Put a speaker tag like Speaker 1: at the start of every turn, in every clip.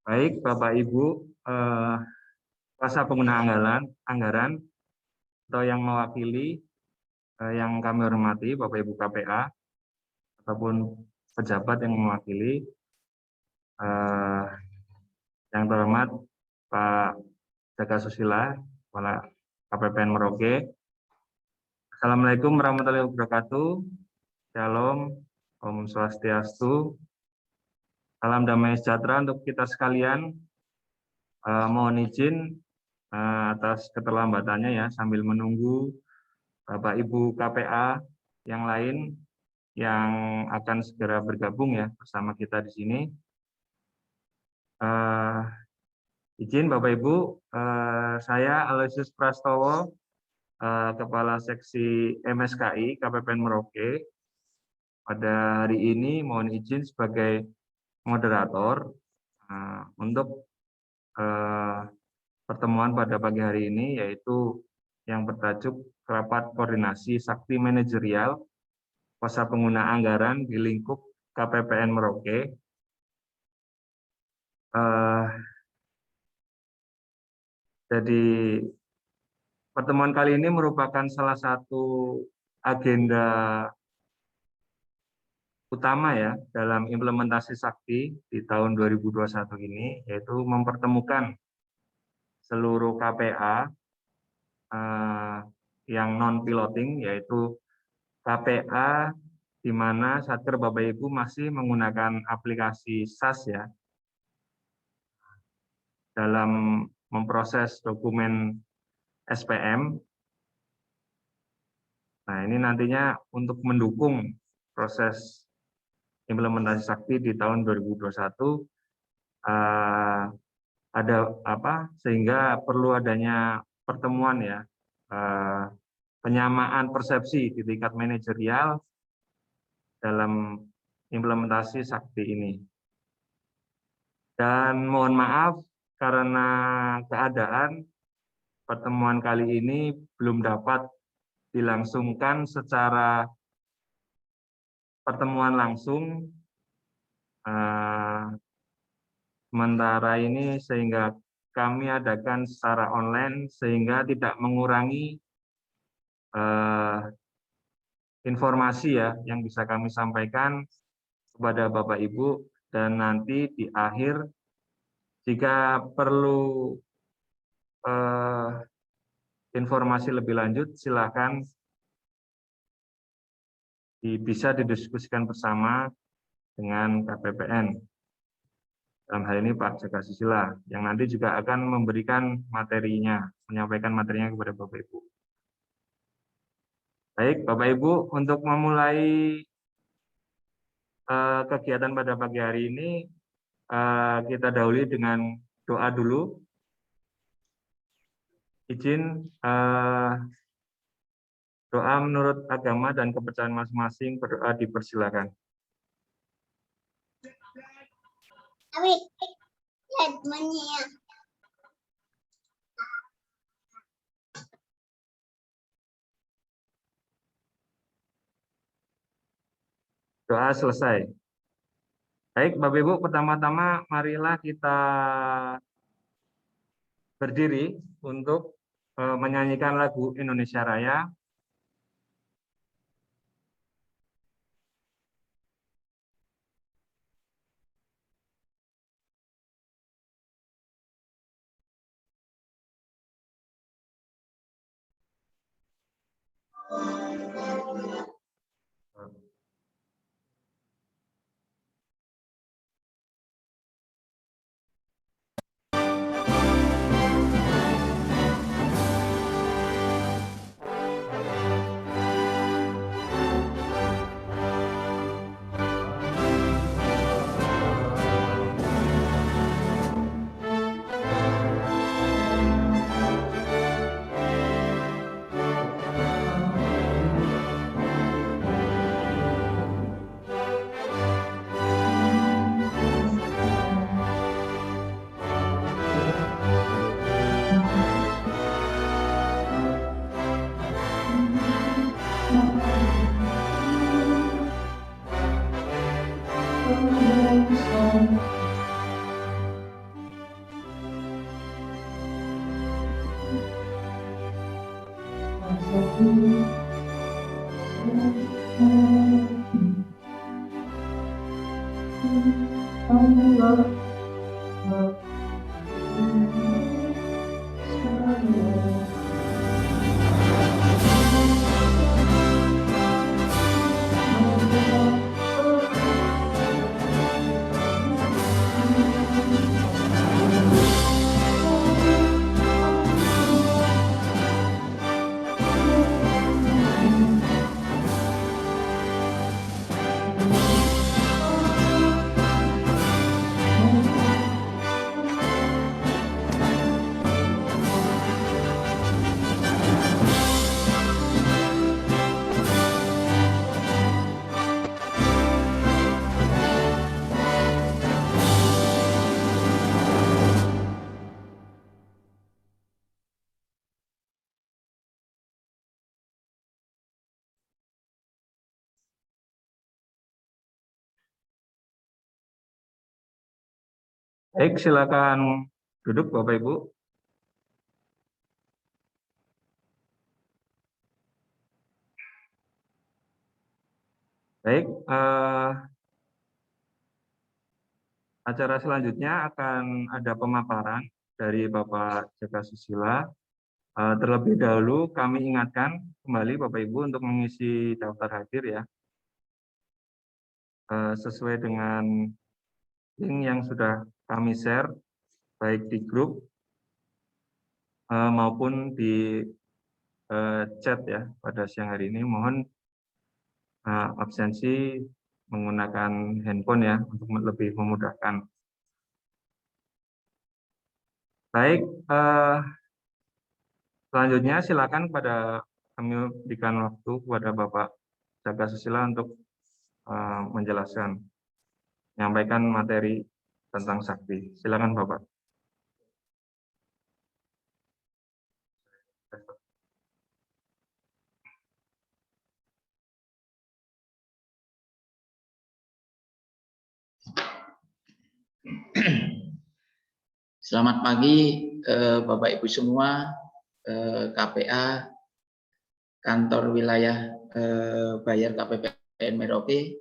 Speaker 1: Baik, Bapak Ibu, kuasa pengguna anggaran atau yang mewakili yang kami hormati, Bapak Ibu KPA ataupun pejabat yang mewakili, yang terhormat Pak Jaka Susila, Kepala KPPN Merauke. Assalamualaikum warahmatullahi wabarakatuh. Shalom, Om Swastiastu. Salam damai sejahtera untuk kita sekalian. Mohon izin atas keterlambatannya ya, sambil menunggu Bapak Ibu KPA yang lain yang akan segera bergabung ya bersama kita di sini. Izin Bapak Ibu, saya Aloysius Prastowo, Kepala Seksi MSKI KPPN Merauke. Pada hari ini mohon izin sebagai moderator untuk pertemuan pada pagi hari ini, yaitu yang bertajuk Rapat Koordinasi Sakti Manajerial Kuasa Pengguna Anggaran di lingkup KPPN Merauke. Jadi pertemuan kali ini merupakan salah satu agenda utama ya dalam implementasi Sakti di tahun 2021 ini, yaitu mempertemukan seluruh KPA yang non-piloting, yaitu KPA di mana Satker Bapak Ibu masih menggunakan aplikasi SAS ya dalam memproses dokumen SPM. Nah, ini nantinya untuk mendukung proses implementasi Sakti di tahun 2021 ada sehingga perlu adanya pertemuan ya, penyamaan persepsi di tingkat manajerial dalam implementasi Sakti ini. Dan mohon maaf karena keadaan pertemuan kali ini belum dapat dilangsungkan secara pertemuan langsung, sementara ini sehingga kami adakan secara online sehingga tidak mengurangi informasi ya yang bisa kami sampaikan kepada Bapak Ibu, dan nanti di akhir jika perlu informasi lebih lanjut silakan bisa didiskusikan bersama dengan KPPN. Dalam hal ini Pak Jaka Susila, yang nanti juga akan memberikan materinya, menyampaikan materinya kepada Bapak Ibu. Baik, Bapak Ibu, untuk memulai kegiatan pada pagi hari ini, kita dahului dengan doa dulu. Izin doa menurut agama dan kepercayaan masing-masing, berdoa dipersilakan. Doa selesai. Baik, Bapak Ibu, pertama-tama marilah kita berdiri untuk menyanyikan lagu Indonesia Raya. Baik, silakan duduk Bapak Ibu. Baik, acara selanjutnya akan ada pemaparan dari Bapak Jaka Susila. Terlebih dahulu kami ingatkan kembali Bapak Ibu untuk mengisi daftar hadir ya, sesuai dengan link yang sudah kami share baik di grup maupun di chat ya pada siang hari ini. Mohon absensi menggunakan handphone ya untuk lebih memudahkan. Baik, selanjutnya silakan kami berikan waktu kepada Bapak Jaka Susila untuk menjelaskan, menyampaikan materi tentang sakti. Silakan Bapak.
Speaker 2: Selamat pagi Bapak Ibu semua, KPA, kantor wilayah Bayer KPPN Merauke.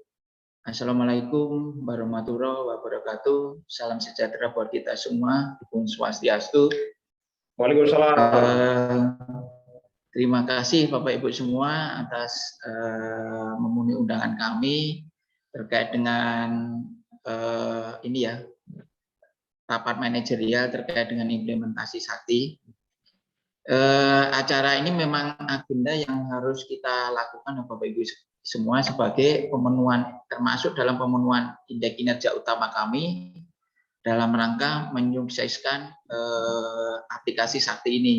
Speaker 2: Assalamualaikum warahmatullahi wabarakatuh. Salam sejahtera buat kita semua. Om Swastiastu.
Speaker 1: Waalaikumsalam.
Speaker 2: Terima kasih Bapak Ibu semua atas memenuhi undangan kami terkait dengan ini ya, rapat manajerial terkait dengan implementasi sakti. Acara ini memang agenda yang harus kita lakukan Bapak Ibu semua sebagai pemenuhan, termasuk dalam pemenuhan indeks kinerja utama kami dalam rangka menyukseskan aplikasi sakti ini.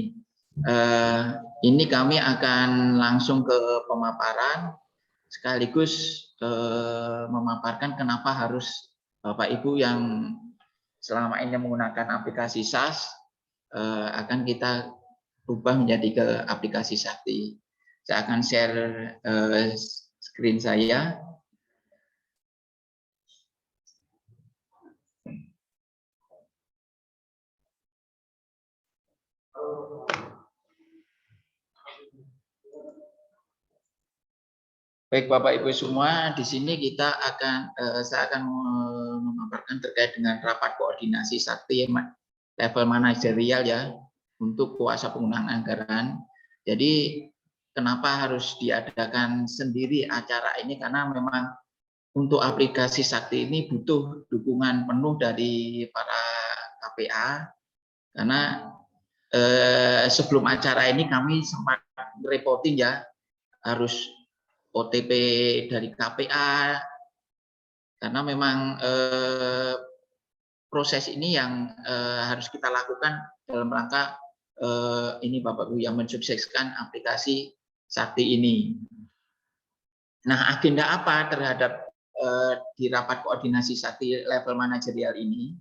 Speaker 2: Ini kami akan langsung ke pemaparan sekaligus memaparkan kenapa harus Bapak Ibu yang selama ini menggunakan aplikasi SAS akan kita rubah menjadi ke aplikasi sakti. Saya akan share screen saya. Baik Bapak Ibu semua, di sini saya akan memaparkan terkait dengan rapat koordinasi sakti level manajerial ya untuk kuasa penggunaan anggaran. Jadi kenapa harus diadakan sendiri acara ini, karena memang untuk aplikasi sakti ini butuh dukungan penuh dari para KPA, karena sebelum acara ini kami sempat reporting ya, harus OTP dari KPA, karena memang proses ini yang harus kita lakukan dalam rangka ini Bapak Ibu yang mensukseskan aplikasi sakti ini. Nah, agenda apa terhadap di rapat koordinasi sakti level manajerial ini?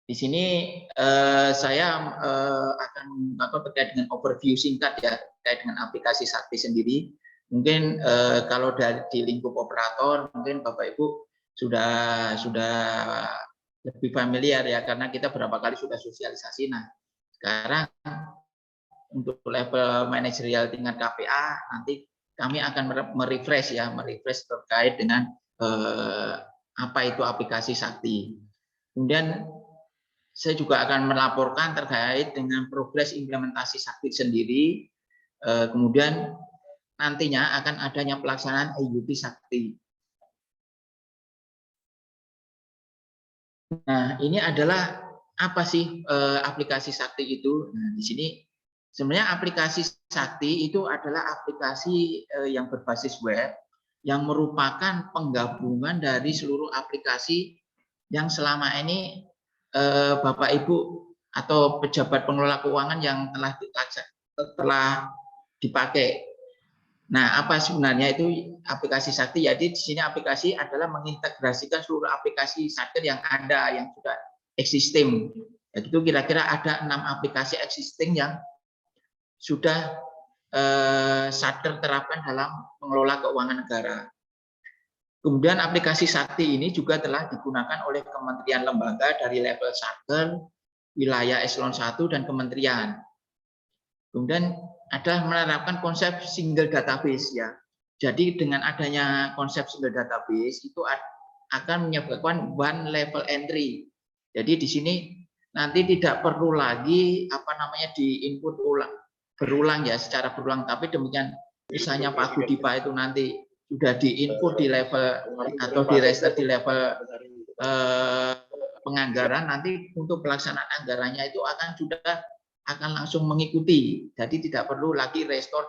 Speaker 2: Di sini saya akan terkait dengan overview singkat ya terkait dengan aplikasi sakti sendiri. Mungkin kalau di lingkup operator mungkin Bapak Ibu sudah lebih familiar ya, karena kita berapa kali sudah sosialisasi. Nah, sekarang untuk level manajerial tingkat KPA nanti kami akan merefresh terkait dengan apa itu aplikasi Sakti. Kemudian saya juga akan melaporkan terkait dengan progres implementasi Sakti sendiri. Kemudian nantinya akan adanya pelaksanaan IUP Sakti. Nah, ini adalah apa sih aplikasi Sakti itu? Nah, di sini sebenarnya aplikasi Sakti itu adalah aplikasi yang berbasis web yang merupakan penggabungan dari seluruh aplikasi yang selama ini Bapak Ibu atau pejabat pengelola keuangan yang telah dipakai. Nah, apa sebenarnya itu aplikasi Sakti? Jadi di sini aplikasi adalah mengintegrasikan seluruh aplikasi Sakti yang ada, yang sudah existing. Itu kira-kira ada 6 aplikasi existing yang sudah Sakti terapkan dalam mengelola keuangan negara. Kemudian aplikasi Sakti ini juga telah digunakan oleh kementerian lembaga dari level Sakti, wilayah eselon 1 dan kementerian. Kemudian adalah menerapkan konsep single database ya. Jadi dengan adanya konsep single database itu akan menyebabkan one level entry. Jadi di sini nanti tidak perlu lagi diinput berulang ya secara berulang, tapi demikian misalnya Pak Budipa itu nanti sudah diinput di level atau di register di level penganggaran, nanti untuk pelaksanaan anggarannya itu akan langsung mengikuti. Jadi tidak perlu lagi restore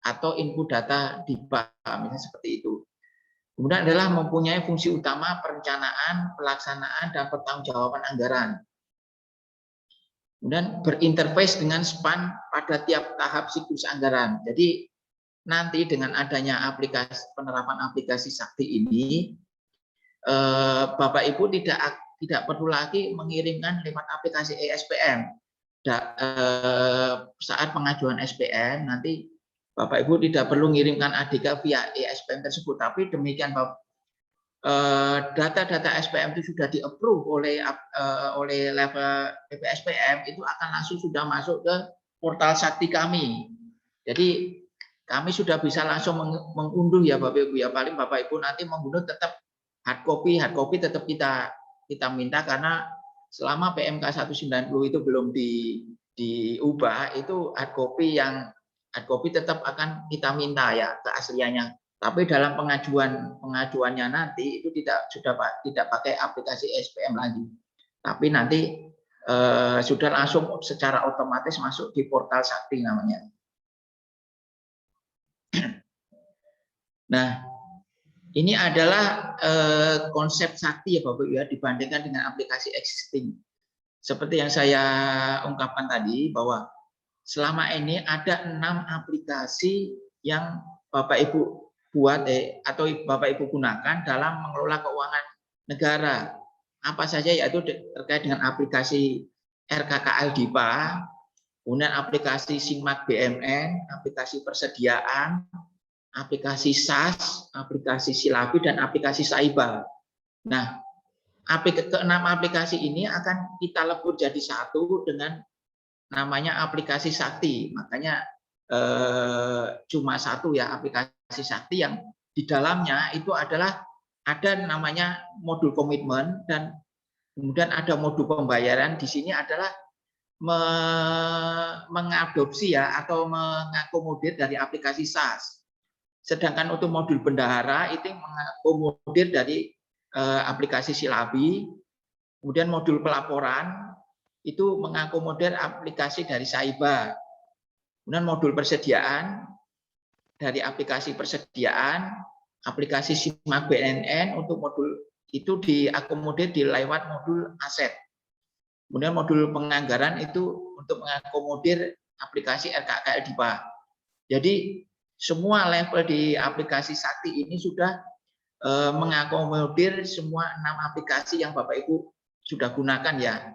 Speaker 2: atau input data di BAK, misalnya seperti itu. Kemudian adalah mempunyai fungsi utama perencanaan, pelaksanaan, dan pertanggungjawaban anggaran. Kemudian berinterface dengan SPAN pada tiap tahap siklus anggaran. Jadi nanti dengan adanya penerapan aplikasi Sakti ini, Bapak Ibu tidak perlu lagi mengirimkan lewat aplikasi ESPM. Saat pengajuan SPM nanti Bapak Ibu tidak perlu mengirimkan ADK via ESPM tersebut, tapi demikian data-data SPM itu sudah di-approve oleh level BPSPM, itu akan langsung sudah masuk ke portal Sakti kami. Jadi kami sudah bisa langsung mengunduh ya Bapak Ibu ya. Paling Bapak Ibu nanti mengunduh tetap hard copy tetap kita minta, karena selama PMK 190 itu belum diubah, itu hard copy tetap akan kita minta ya keasliannya. Tapi dalam pengajuannya nanti itu tidak pakai aplikasi SPM lagi. Tapi nanti sudah langsung secara otomatis masuk di portal Sakti namanya. Nah, ini adalah konsep Sakti ya Bapak Ibu ya, dibandingkan dengan aplikasi existing. Seperti yang saya ungkapkan tadi, bahwa selama ini ada 6 aplikasi yang Bapak Ibu buat atau Bapak Ibu gunakan dalam mengelola keuangan negara. Apa saja, yaitu terkait dengan aplikasi RKKL DIPA, kemudian aplikasi SIMAK BMN, aplikasi persediaan, aplikasi SAS, aplikasi Silabi, dan aplikasi Saiba. Nah, ke-6 aplikasi ini akan kita lebur jadi satu dengan namanya aplikasi Sakti. Makanya cuma satu ya aplikasi Sakti, yang di dalamnya itu adalah ada namanya modul komitmen, dan kemudian ada modul pembayaran. Di sini adalah mengadopsi ya atau mengakomodir dari aplikasi SAS. Sedangkan untuk modul bendahara itu mengakomodir dari aplikasi Silabi. Kemudian modul pelaporan itu mengakomodir aplikasi dari Saiba. Kemudian modul persediaan dari aplikasi persediaan, aplikasi SIMAK BNN untuk modul itu diakomodir di lewat modul aset. Kemudian modul penganggaran itu untuk mengakomodir aplikasi RKKL DIPA. Jadi semua level di aplikasi Sakti ini sudah mengakomodir semua 6 aplikasi yang Bapak Ibu sudah gunakan ya.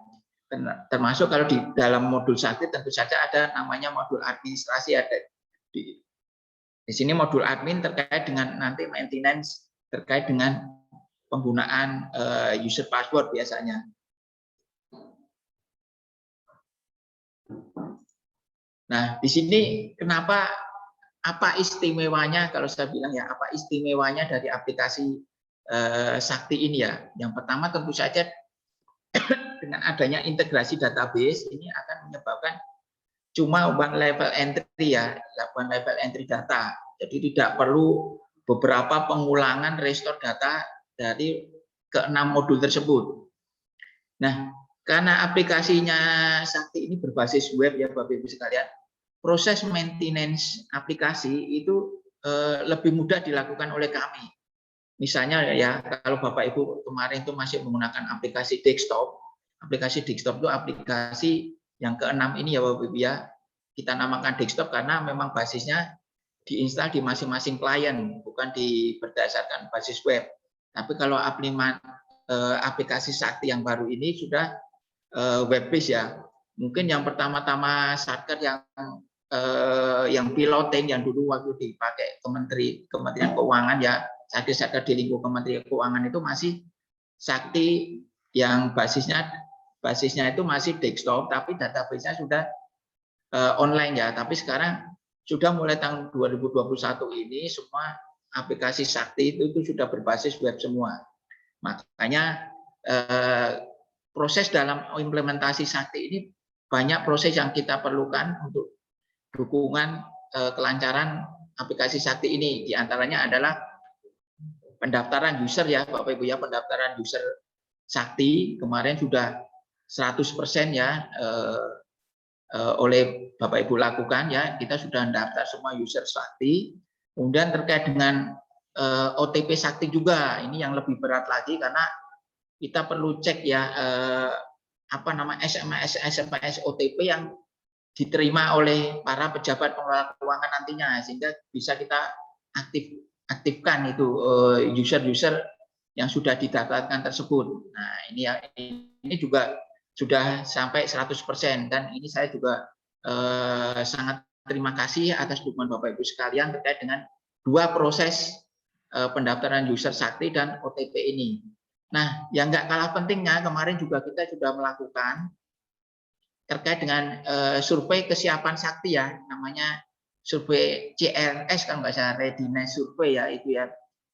Speaker 2: Termasuk kalau di dalam modul Sakti tentu saja ada namanya modul administrasi, ada di sini modul admin terkait dengan nanti maintenance terkait dengan penggunaan user password biasanya. Nah, di sini kenapa apa istimewanya, kalau saya bilang ya, apa istimewanya dari aplikasi Sakti ini ya? Yang pertama tentu saja dengan adanya integrasi database ini akan menyebabkan cuma one level entry ya, one level entry data. Jadi tidak perlu beberapa pengulangan restore data dari ke-6 modul tersebut. Nah, karena aplikasinya Sakti ini berbasis web ya Bapak Ibu sekalian, proses maintenance aplikasi itu lebih mudah dilakukan oleh kami. Misalnya ya, kalau Bapak Ibu kemarin itu masih menggunakan aplikasi desktop itu aplikasi yang ke-6 ini ya Bapak Ibu ya, kita namakan desktop karena memang basisnya diinstal di masing-masing klien, bukan berdasarkan basis web. Tapi kalau aplikasi Sakti yang baru ini sudah web based ya. Mungkin yang pertama-tama Satker yang piloting yang dulu waktu dipakai Kementerian Keuangan ya, Satker di lingkup Kementerian Keuangan itu masih Sakti yang basisnya itu masih desktop, tapi database-nya sudah online ya. Tapi sekarang sudah mulai tahun 2021 ini semua aplikasi Sakti itu sudah berbasis web semua. Makanya proses dalam implementasi Sakti ini banyak proses yang kita perlukan untuk dukungan kelancaran aplikasi Sakti ini. Di antaranya adalah pendaftaran user ya Bapak Ibu ya, pendaftaran user Sakti kemarin sudah 100% ya oleh Bapak Ibu lakukan ya, kita sudah mendaftar semua user Sakti. Kemudian terkait dengan OTP Sakti juga, ini yang lebih berat lagi karena kita perlu cek ya SMS OTP yang diterima oleh para pejabat pengelola keuangan nantinya, sehingga bisa kita aktifkan itu user-user yang sudah didaftarkan tersebut. Nah, ini juga sudah sampai 100%, dan ini saya juga sangat terima kasih atas dukungan Bapak Ibu sekalian terkait dengan dua proses pendaftaran user Sakti dan OTP ini. Nah, yang nggak kalah pentingnya kemarin juga kita sudah melakukan terkait dengan survei kesiapan Sakti ya, namanya survei CRS kalau nggak salah, readiness survey ya itu ya.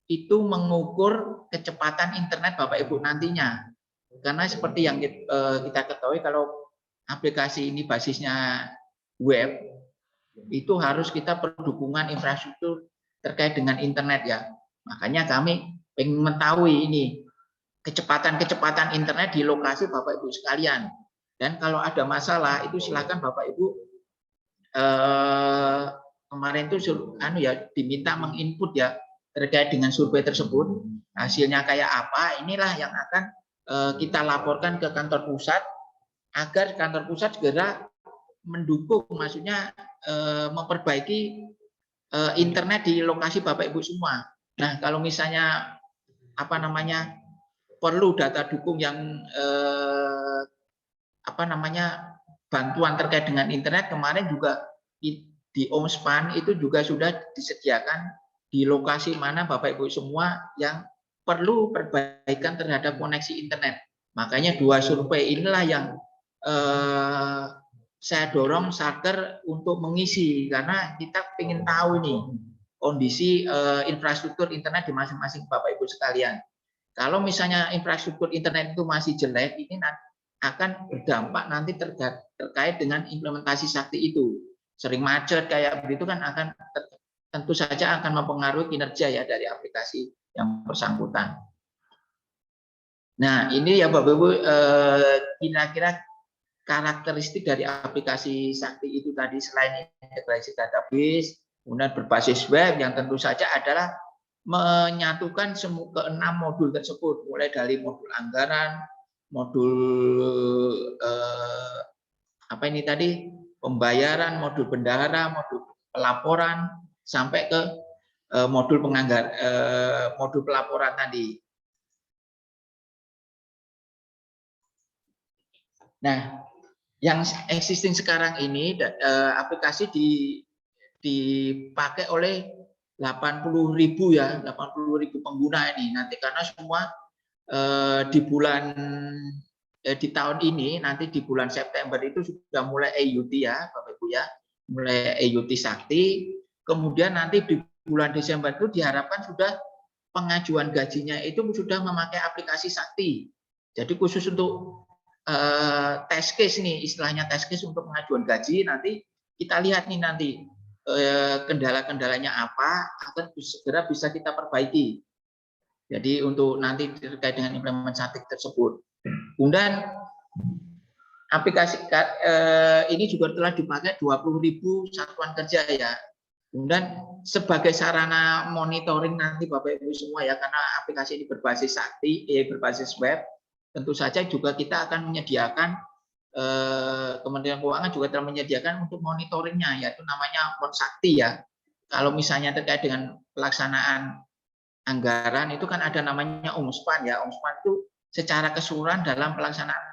Speaker 2: Itu mengukur kecepatan internet Bapak Ibu nantinya. Karena seperti yang kita ketahui kalau aplikasi ini basisnya web, itu harus kita perdukungan infrastruktur terkait dengan internet ya. Makanya kami ingin mengetahui ini kecepatan internet di lokasi Bapak Ibu sekalian. Dan kalau ada masalah itu silakan Bapak Ibu kemarin itu diminta menginput ya terkait dengan survei tersebut, hasilnya kayak apa, inilah yang akan kita laporkan ke kantor pusat agar kantor pusat segera mendukung, maksudnya memperbaiki internet di lokasi Bapak Ibu semua. Nah, kalau misalnya perlu data dukung yang bantuan terkait dengan internet, kemarin juga di Omspan itu juga sudah disediakan di lokasi mana Bapak Ibu semua yang perlu perbaikan terhadap koneksi internet. Makanya dua survei inilah yang saya dorong Satker untuk mengisi, karena kita ingin tahu nih kondisi infrastruktur internet di masing-masing Bapak Ibu sekalian. Kalau misalnya infrastruktur internet itu masih jelek, ini akan berdampak nanti terkait dengan implementasi Sakti itu. Sering macet kayak begitu kan tentu saja akan mempengaruhi kinerja ya dari aplikasi yang bersangkutan. Nah, ini ya Bapak Ibu kira-kira karakteristik dari aplikasi Sakti itu tadi, selain integrasi database, kemudian berbasis web yang tentu saja adalah menyatukan semua ke-6 modul tersebut, mulai dari modul anggaran, modul pembayaran, modul bendahara, modul pelaporan, sampai ke modul modul pelaporan tadi. Nah, yang existing sekarang ini aplikasi dipakai oleh 80.000 ya, 80.000 pengguna ini nanti, karena semua di tahun ini nanti di bulan September itu sudah mulai EUT ya Bapak Ibu ya, mulai EUT Sakti. kemudian nanti di bulan Desember itu diharapkan sudah pengajuan gajinya itu sudah memakai aplikasi Sakti. Jadi khusus untuk test case nih, istilahnya test case untuk pengajuan gaji, nanti kita lihat nih nanti kendala-kendalanya apa, agar segera bisa kita perbaiki. Jadi untuk nanti terkait dengan implementasi tersebut. Kemudian aplikasi ini juga telah dipakai 20.000 satuan kerja ya. Kemudian sebagai sarana monitoring nanti Bapak Ibu semua ya, karena aplikasi ini berbasis Sakti, berbasis web, tentu saja juga kita akan menyediakan, Kementerian Keuangan juga telah menyediakan untuk monitoringnya, yaitu namanya Monsakti ya. Kalau misalnya terkait dengan pelaksanaan anggaran itu kan ada namanya Omspan ya. Omspan itu secara keseluruhan dalam pelaksanaan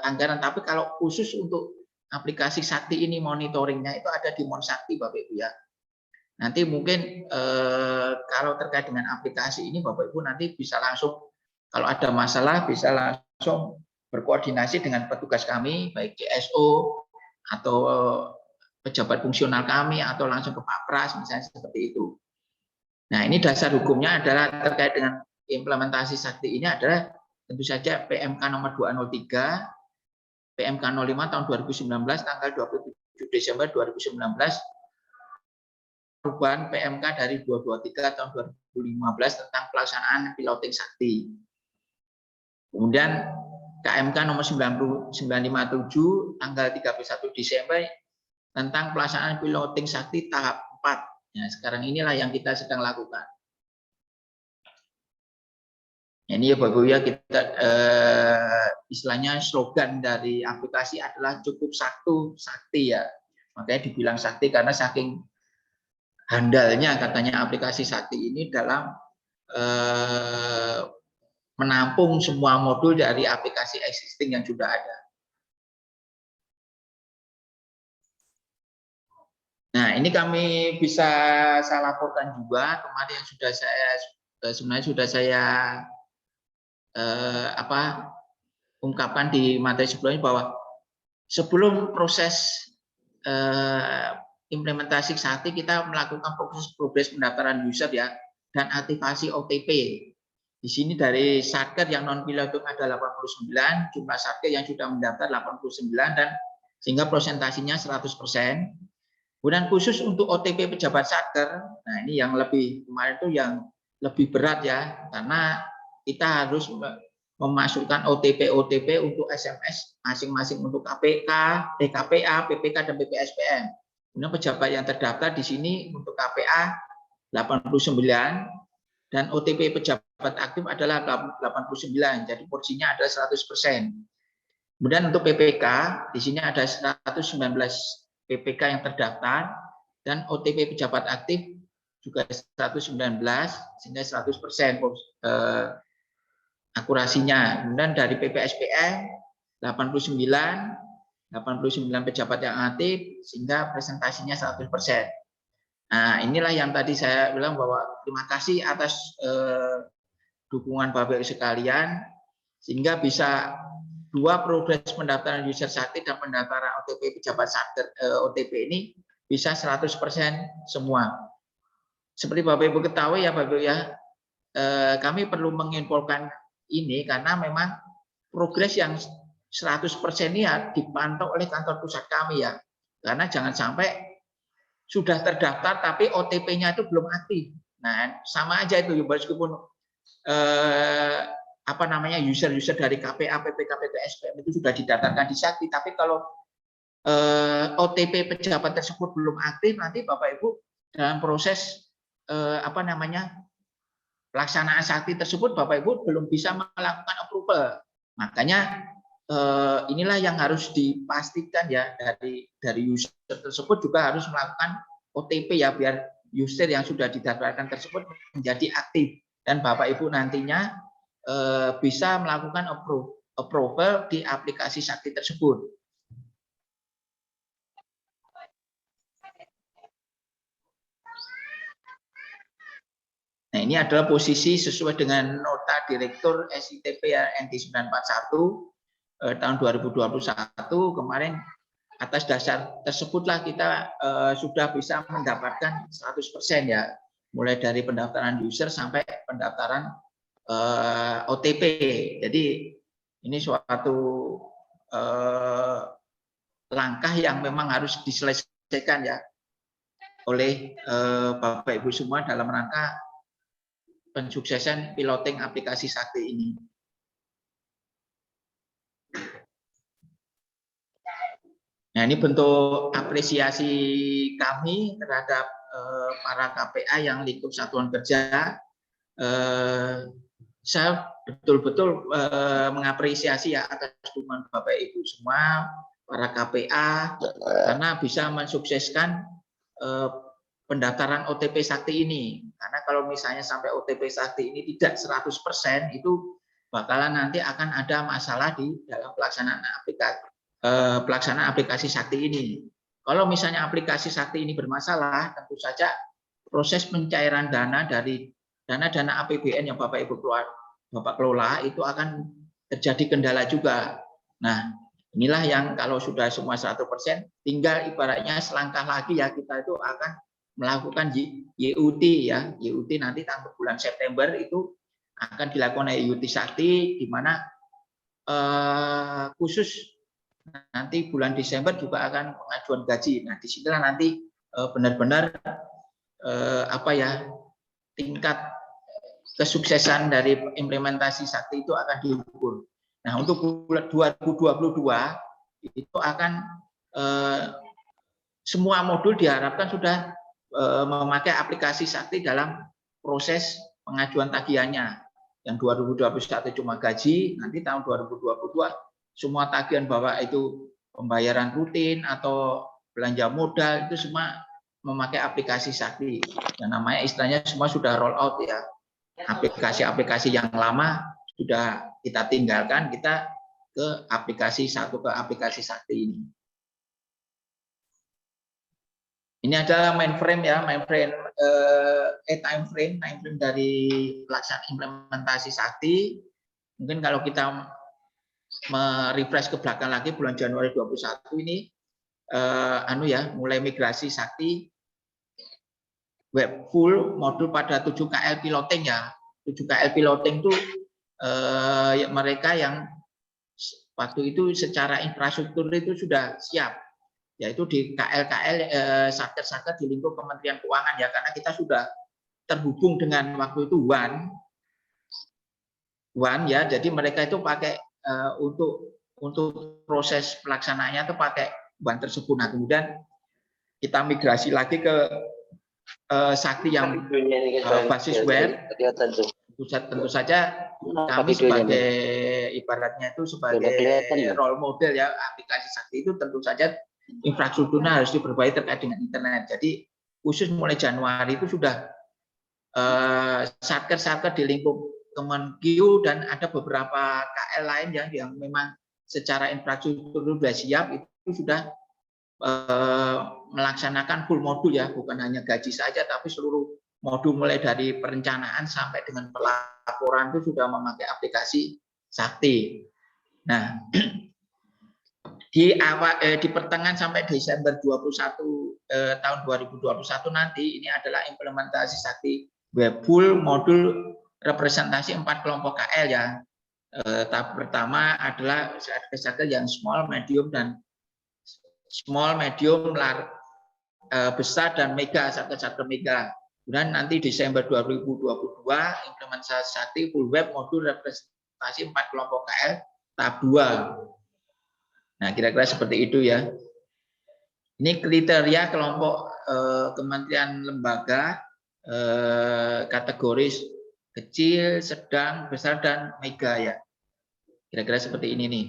Speaker 2: anggaran, tapi kalau khusus untuk aplikasi Sakti ini monitoringnya itu ada di Monsakti Bapak Ibu ya. Nanti mungkin kalau terkait dengan aplikasi ini Bapak Ibu nanti bisa langsung, kalau ada masalah bisa langsung berkoordinasi dengan petugas kami, baik CSO atau pejabat fungsional kami, atau langsung ke Pak Pras misalnya seperti itu. Nah, ini dasar hukumnya adalah terkait dengan implementasi Sakti ini adalah tentu saja PMK nomor 203, PMK 05 tahun 2019 tanggal 27 Desember 2019, perubahan PMK dari 223 tahun 2015 tentang pelaksanaan piloting Sakti. Kemudian KMK nomor 957 tanggal 31 Desember tentang pelaksanaan piloting Sakti tahap 4. Nah, sekarang inilah yang kita sedang lakukan. Ini ya Bapak Ibu ya, kita istilahnya slogan dari aplikasi adalah cukup satu Sakti ya. Makanya dibilang Sakti karena saking handalnya katanya aplikasi Sakti ini dalam menampung semua modul dari aplikasi existing yang sudah ada. Nah, ini kami bisa saya laporkan juga kemarin yang sudah saya sebenarnya sudah saya ungkapkan di materi sebelumnya, bahwa sebelum proses implementasi Sakti kita melakukan progres pendaftaran user ya, dan aktivasi OTP. Di sini dari satker yang non piloting ada 89, jumlah satker yang sudah mendaftar 89, dan sehingga presentasinya 100%. Kemudian khusus untuk OTP pejabat satker, nah ini yang lebih kemarin itu yang lebih berat ya, karena kita harus memasukkan OTP untuk SMS masing-masing untuk KPK, KPA, PPK dan PPSPM. Kemudian pejabat yang terdaftar di sini untuk KPA 89 dan OTP pejabat aktif adalah 89, jadi porsinya ada 100%. Kemudian untuk PPK di sini ada 119 PPK yang terdaftar dan OTP pejabat aktif juga 119 sehingga 100% akurasinya. Kemudian dari PPSPM 89 pejabat yang aktif sehingga presentasinya 100%. Nah, inilah yang tadi saya bilang bahwa terima kasih atas dukungan Bapak Ibu sekalian sehingga bisa dua progres pendaftaran user Sakti dan pendaftaran OTP pejabat satker OTP ini bisa 100% semua. Seperti Bapak Ibu ketahui ya Bapak Ibu ya, kami perlu menginfokan ini karena memang progres yang 100% ini ya dipantau oleh kantor pusat kami ya. Karena jangan sampai sudah terdaftar tapi OTP-nya itu belum aktif. Nah, sama aja itu meskipun user dari KPA, PPK, PPSPM itu sudah didaftarkan di Sakti, tapi kalau OTP pejabat tersebut belum aktif, nanti Bapak Ibu dalam proses pelaksanaan Sakti tersebut Bapak Ibu belum bisa melakukan approval. Makanya inilah yang harus dipastikan ya, dari user tersebut juga harus melakukan OTP ya, biar user yang sudah didaftarkan tersebut menjadi aktif dan Bapak Ibu nantinya bisa melakukan approval di aplikasi Sakti tersebut. Nah, ini adalah posisi sesuai dengan nota Direktur SITP ya, NT 941 tahun 2021 kemarin atas dasar tersebutlah kita sudah bisa mendapatkan 100% ya, mulai dari pendaftaran user sampai pendaftaran OTP. Jadi ini suatu langkah yang memang harus diselesaikan ya oleh Bapak Ibu semua dalam rangka pensuksesan piloting aplikasi Sakti ini. Nah, ini bentuk apresiasi kami terhadap para KPA yang lingkup satuan kerja. Saya betul-betul mengapresiasi ya atas dukungan Bapak Ibu semua, para KPA, karena bisa mensukseskan pendaftaran OTP Sakti ini. Karena kalau misalnya sampai OTP Sakti ini tidak 100%, itu bakalan nanti akan ada masalah di dalam pelaksanaan aplikasi Sakti ini. Kalau misalnya aplikasi Sakti ini bermasalah, tentu saja proses pencairan dana dari dana APBN yang Bapak Ibu kelola itu akan terjadi kendala juga. Nah, inilah yang kalau sudah semua 100%, tinggal ibaratnya selangkah lagi ya kita itu akan melakukan YUT ya. YUT nanti tanggal bulan September itu akan dilakukan YUT Sakti, di mana khusus nanti bulan Desember juga akan pengajuan gaji. Nah, disinilah nanti benar-benar tingkat kesuksesan dari implementasi Sakti itu akan diukur. Nah, untuk bulan 2022 itu akan semua modul diharapkan sudah memakai aplikasi Sakti dalam proses pengajuan tagihannya. Yang 2021 cuma gaji, nanti tahun 2022 semua tagihan Bapak itu pembayaran rutin atau belanja modal itu semua memakai aplikasi Sakti. Yang namanya istilahnya semua sudah roll out ya. Aplikasi-aplikasi yang lama sudah kita tinggalkan, kita ke aplikasi Sakti ini. Ini adalah mainframe ya, time frame dari pelaksanaan implementasi Sakti. Mungkin kalau kita merefresh ke belakang lagi bulan Januari 2021 ini mulai migrasi Sakti web full modul pada 7KL piloting ya. 7KL piloting itu mereka yang waktu itu secara infrastruktur itu sudah siap, yaitu di KL-KL satker-satker di lingkup Kementerian Keuangan ya, karena kita sudah terhubung dengan waktu itu One ya, jadi mereka itu pakai untuk proses pelaksanaannya itu pakai One tersebut. Nah, kemudian kita migrasi lagi ke Sakti yang basis web. Tentu saja kami sebagai ibaratnya itu sebagai role model ya, aplikasi Sakti itu tentu saja infrastrukturnya harus diperbaiki terkait dengan internet. Jadi khusus mulai Januari itu sudah satker-satker di lingkup Kemenkeu dan ada beberapa KL lain yang memang secara infrastruktur sudah siap, itu sudah melaksanakan full modul ya, bukan hanya gaji saja tapi seluruh modul mulai dari perencanaan sampai dengan pelaporan itu sudah memakai aplikasi Sakti. Nah, di pertengahan sampai Desember 21 tahun 2021 nanti ini adalah implementasi Sakti web full modul representasi 4 kelompok KL ya. Tahap pertama adalah satker yang small, medium, besar dan mega, satker mega. Kemudian nanti Desember 2022 implementasi Sakti full web modul representasi 4 kelompok KL tahap 2. Nah, kira-kira seperti itu ya. Ini kriteria kelompok kementerian lembaga kategoris kecil, sedang, besar, dan mega ya. Kira-kira seperti ini nih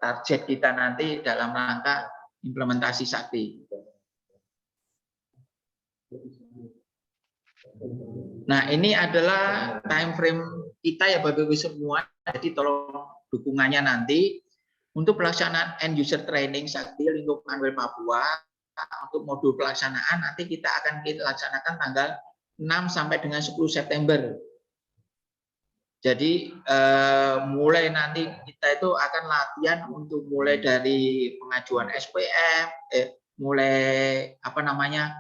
Speaker 2: target kita nanti dalam rangka implementasi Sakti. Nah, ini adalah time frame kita ya Bapak Ibu semua. Jadi tolong dukungannya nanti untuk pelaksanaan end user training Sakti lingkup Kanwil Papua. Untuk modul pelaksanaan nanti kita akan laksanakan tanggal 6 sampai dengan 10 September. Jadi mulai nanti kita itu akan latihan untuk mulai dari pengajuan SPM, mulai apa namanya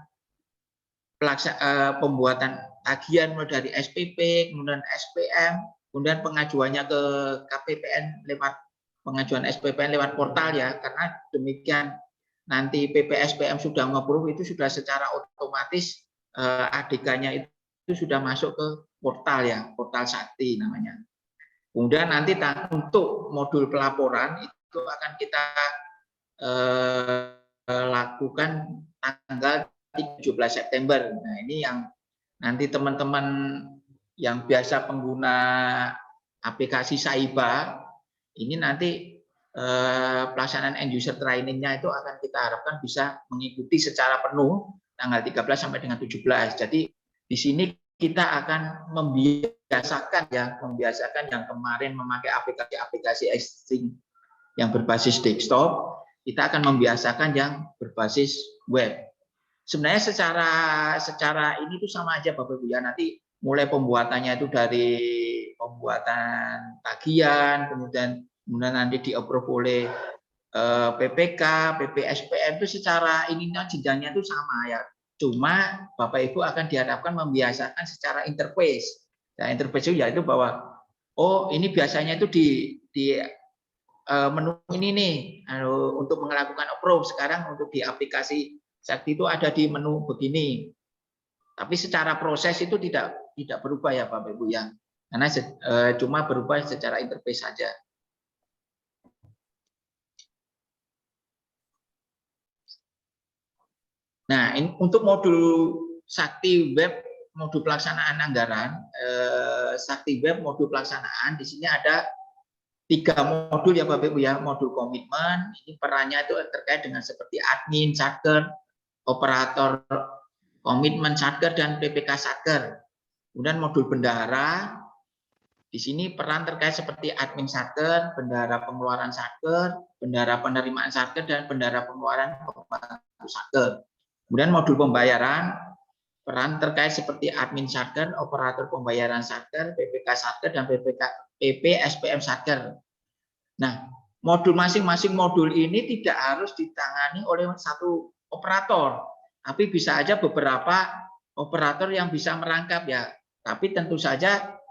Speaker 2: pembuatan tagihan mulai dari SPP, kemudian SPM, kemudian pengajuannya ke KPPN lewat pengajuan SPPN lewat portal ya, karena demikian nanti PPSPM sudah nge-approve itu sudah secara otomatis ADK-nya itu sudah masuk ke portal ya, portal Sakti namanya. Kemudian nanti untuk modul pelaporan itu akan kita lakukan tanggal 17 September. Nah, ini yang nanti teman-teman yang biasa pengguna aplikasi Saiba, ini nanti pelaksanaan end user training-nya itu akan kita harapkan bisa mengikuti secara penuh tanggal 13 sampai dengan 17. Jadi di sini kita akan membiasakan yang kemarin memakai aplikasi existing yang berbasis desktop, kita akan membiasakan yang berbasis web. Sebenarnya secara ini tuh sama aja Bapak Ibu ya, nanti mulai pembuatannya itu dari pembuatan tagihan, kemudian nanti di-approve oleh PPK, PPSPM itu secara ininya jenjangnya itu sama ya. Cuma Bapak Ibu akan diharapkan membiasakan secara interface. Nah, interface itu yaitu bahwa oh ini biasanya itu di menu ini nih untuk melakukan approve. Sekarang untuk di aplikasi Sakti itu ada di menu begini. Tapi secara proses itu tidak berubah ya Bapak Ibu ya. Karena cuma berubah secara interface saja. Nah, untuk modul Sakti Web, modul pelaksanaan anggaran, Sakti Web modul pelaksanaan, di sini ada 3 modul ya Bapak Ibu ya. Modul komitmen, ini perannya itu terkait dengan seperti admin, satker, operator komitmen satker, dan PPK satker. Kemudian modul bendahara, di sini peran terkait seperti admin satker, bendahara pengeluaran satker, bendahara penerimaan satker, dan bendahara pengeluaran pembantu satker. Kemudian modul pembayaran, peran terkait seperti admin satker, operator pembayaran satker, PPK satker, dan PPSPM satker. Nah, masing-masing modul ini tidak harus ditangani oleh satu operator, tapi bisa aja beberapa operator yang bisa merangkap ya. Tapi tentu saja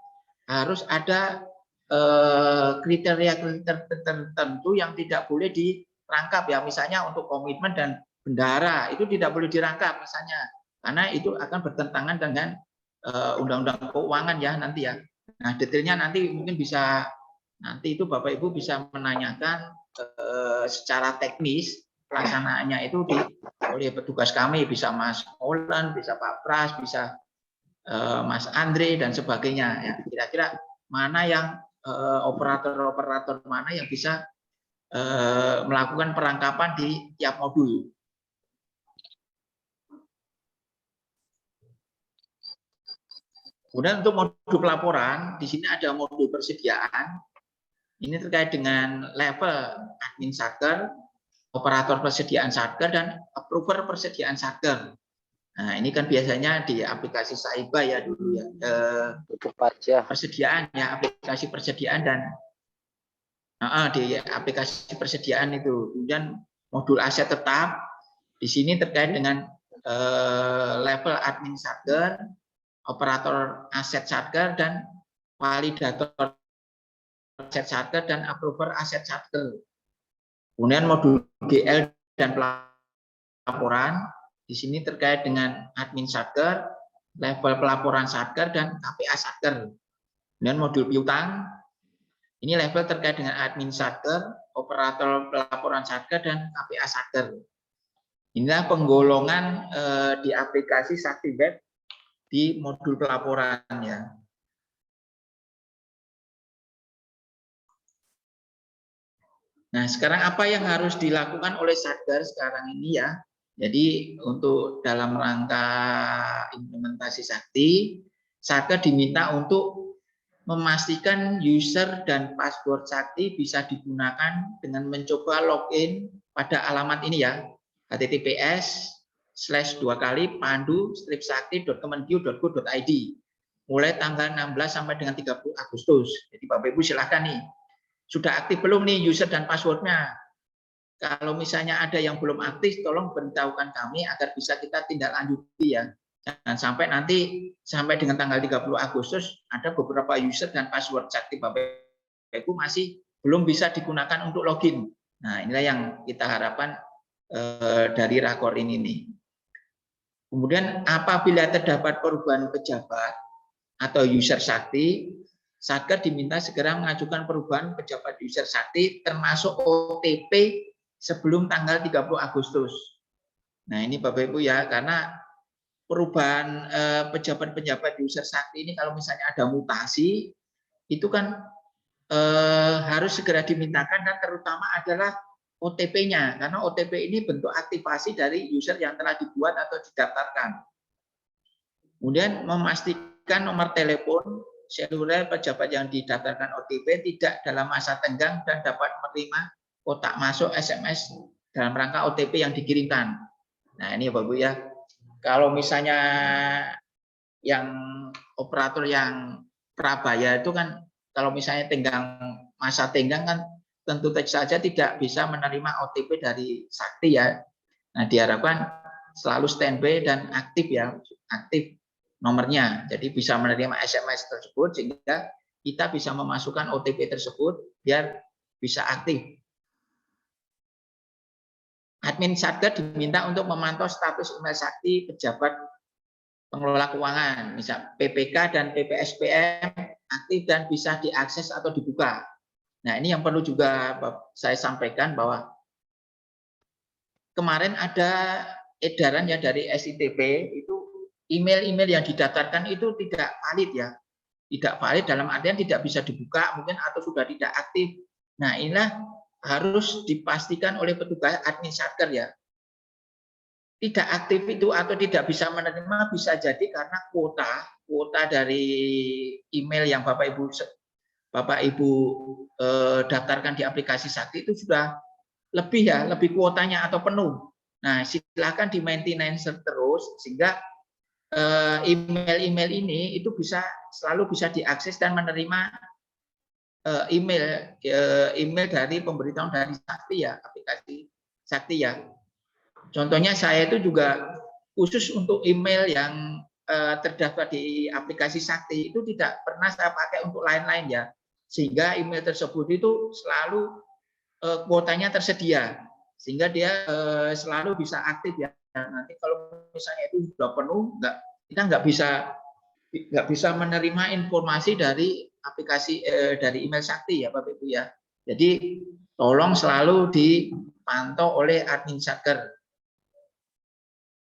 Speaker 2: harus ada kriteria tertentu yang tidak boleh dirangkap ya. Misalnya untuk komitmen dan bendahara itu tidak boleh dirangkap misalnya, karena itu akan bertentangan dengan undang-undang keuangan ya nanti ya. Nah, detailnya nanti mungkin bisa nanti itu Bapak Ibu bisa menanyakan secara teknis pelaksanaannya itu oleh petugas kami, bisa Mas Olan, bisa Pak Pras, bisa Mas Andre dan sebagainya ya. Kira-kira mana yang operator-operator mana yang bisa melakukan perangkapan di tiap modul. Kemudian untuk modul pelaporan, di sini ada modul persediaan. Ini terkait dengan level admin satker, operator persediaan satker, dan approver persediaan satker. Nah, ini kan biasanya di aplikasi Saiba ya dulu ya. Persediaan ya, aplikasi persediaan dan di aplikasi persediaan itu. Kemudian modul aset tetap, di sini terkait dengan level admin satker, operator aset satker, dan validator aset satker, dan approver aset satker. Kemudian modul GL dan pelaporan, di sini terkait dengan admin satker, level pelaporan satker, dan KPA satker. Kemudian modul piutang, ini level terkait dengan admin satker, operator pelaporan satker, dan KPA satker. Inilah penggolongan di aplikasi Sakti Web di modul pelaporan ya. Nah, sekarang apa yang harus dilakukan oleh Satker sekarang ini ya? Jadi untuk dalam rangka implementasi Sakti, Satker diminta untuk memastikan user dan password Sakti bisa digunakan dengan mencoba login pada alamat ini ya, https://pandu-sakti.kemenq.go.id. mulai tanggal 16 sampai dengan 30 Agustus. Jadi Bapak Ibu silahkan nih, sudah aktif belum nih user dan passwordnya? Kalau misalnya ada yang belum aktif, tolong beritahukan kami agar bisa kita tindak lanjuti ya. Dan sampai nanti sampai dengan tanggal 30 Agustus ada beberapa user dan password Sakti Bapak Ibu masih belum bisa digunakan untuk login. Nah, inilah yang kita harapkan dari rakor ini nih. Kemudian apabila terdapat perubahan pejabat atau user Sakti, Satker diminta segera mengajukan perubahan pejabat user Sakti termasuk OTP sebelum tanggal 30 Agustus. Nah, ini Bapak Ibu ya, karena perubahan pejabat-pejabat user Sakti ini kalau misalnya ada mutasi, itu kan harus segera dimintakan dan terutama adalah OTP-nya, karena OTP ini bentuk aktivasi dari user yang telah dibuat atau didaftarkan. Kemudian memastikan nomor telepon seluler pejabat yang didaftarkan OTP tidak dalam masa tenggang dan dapat menerima kotak masuk SMS dalam rangka OTP yang dikirimkan. Nah, ini Bapak Ibu ya. Kalau misalnya yang operator yang prabaya itu kan kalau misalnya masa tenggang kan tentu saja tidak bisa menerima OTP dari Sakti ya. Nah, diharapkan selalu standby dan aktif ya, aktif nomornya. Jadi bisa menerima SMS tersebut sehingga kita bisa memasukkan OTP tersebut biar bisa aktif. Admin Satker diminta untuk memantau status email Sakti pejabat pengelola keuangan, misal PPK dan PPSPM aktif dan bisa diakses atau dibuka. Nah, ini yang perlu juga saya sampaikan bahwa kemarin ada edaran ya dari SITP itu email-email yang didaftarkan itu tidak valid ya. Tidak valid dalam artian tidak bisa dibuka mungkin atau sudah tidak aktif. Nah, inilah harus dipastikan oleh petugas admin Satker ya. Tidak aktif itu atau tidak bisa menerima bisa jadi karena kuota dari email yang Bapak Ibu daftarkan di aplikasi Sakti itu sudah lebih kuotanya atau penuh. Nah, silakan di maintenance terus sehingga email-email ini itu selalu bisa diakses dan menerima email dari pemberitahuan dari Sakti ya, aplikasi Sakti ya. Contohnya saya itu juga khusus untuk email yang terdaftar di aplikasi Sakti itu tidak pernah saya pakai untuk lain-lain ya, sehingga email tersebut itu selalu kuotanya tersedia sehingga dia selalu bisa aktif ya. Nanti kalau misalnya itu sudah penuh, kita nggak bisa menerima informasi dari aplikasi dari email Sakti ya Bapak Ibu ya. Jadi tolong selalu dipantau oleh admin Satker.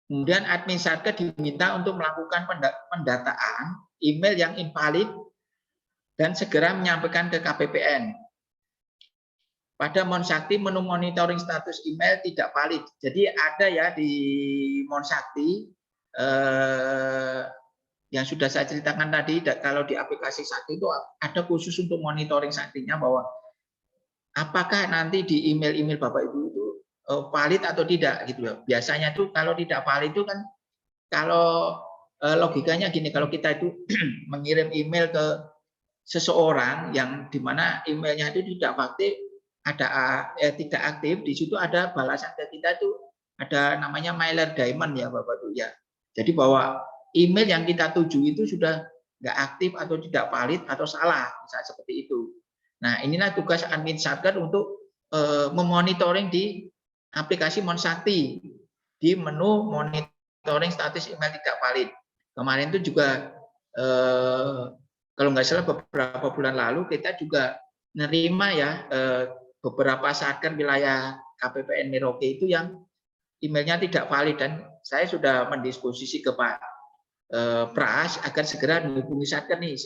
Speaker 2: Kemudian admin Satker diminta untuk melakukan pendataan email yang invalid dan segera menyampaikan ke KPPN. Pada Monsakti menu monitoring status email tidak valid. Jadi ada ya di Monsakti yang sudah saya ceritakan tadi, kalau di aplikasi Sakti itu ada khusus untuk monitoring Saktinya bahwa apakah nanti di email-email Bapak Ibu itu valid atau tidak gitu ya. Biasanya tuh kalau tidak valid itu kan kalau logikanya gini, kalau kita itu mengirim email ke seseorang yang dimana emailnya itu tidak aktif, tidak aktif, di situ ada balasan ke kita itu ada namanya mailer diamond ya Bapak Ibu ya. Jadi bahwa email yang kita tuju itu sudah nggak aktif atau tidak valid atau salah, misalnya seperti itu. Nah, inilah tugas admin Satker untuk memonitoring di aplikasi Monsakti di menu monitoring status email tidak valid. Kemarin itu juga kalau nggak salah beberapa bulan lalu kita juga nerima ya beberapa Satker wilayah KPPN Merauke itu yang emailnya tidak valid dan saya sudah mendisposisi ke Pak Pras agar segera menghubungi Satker nih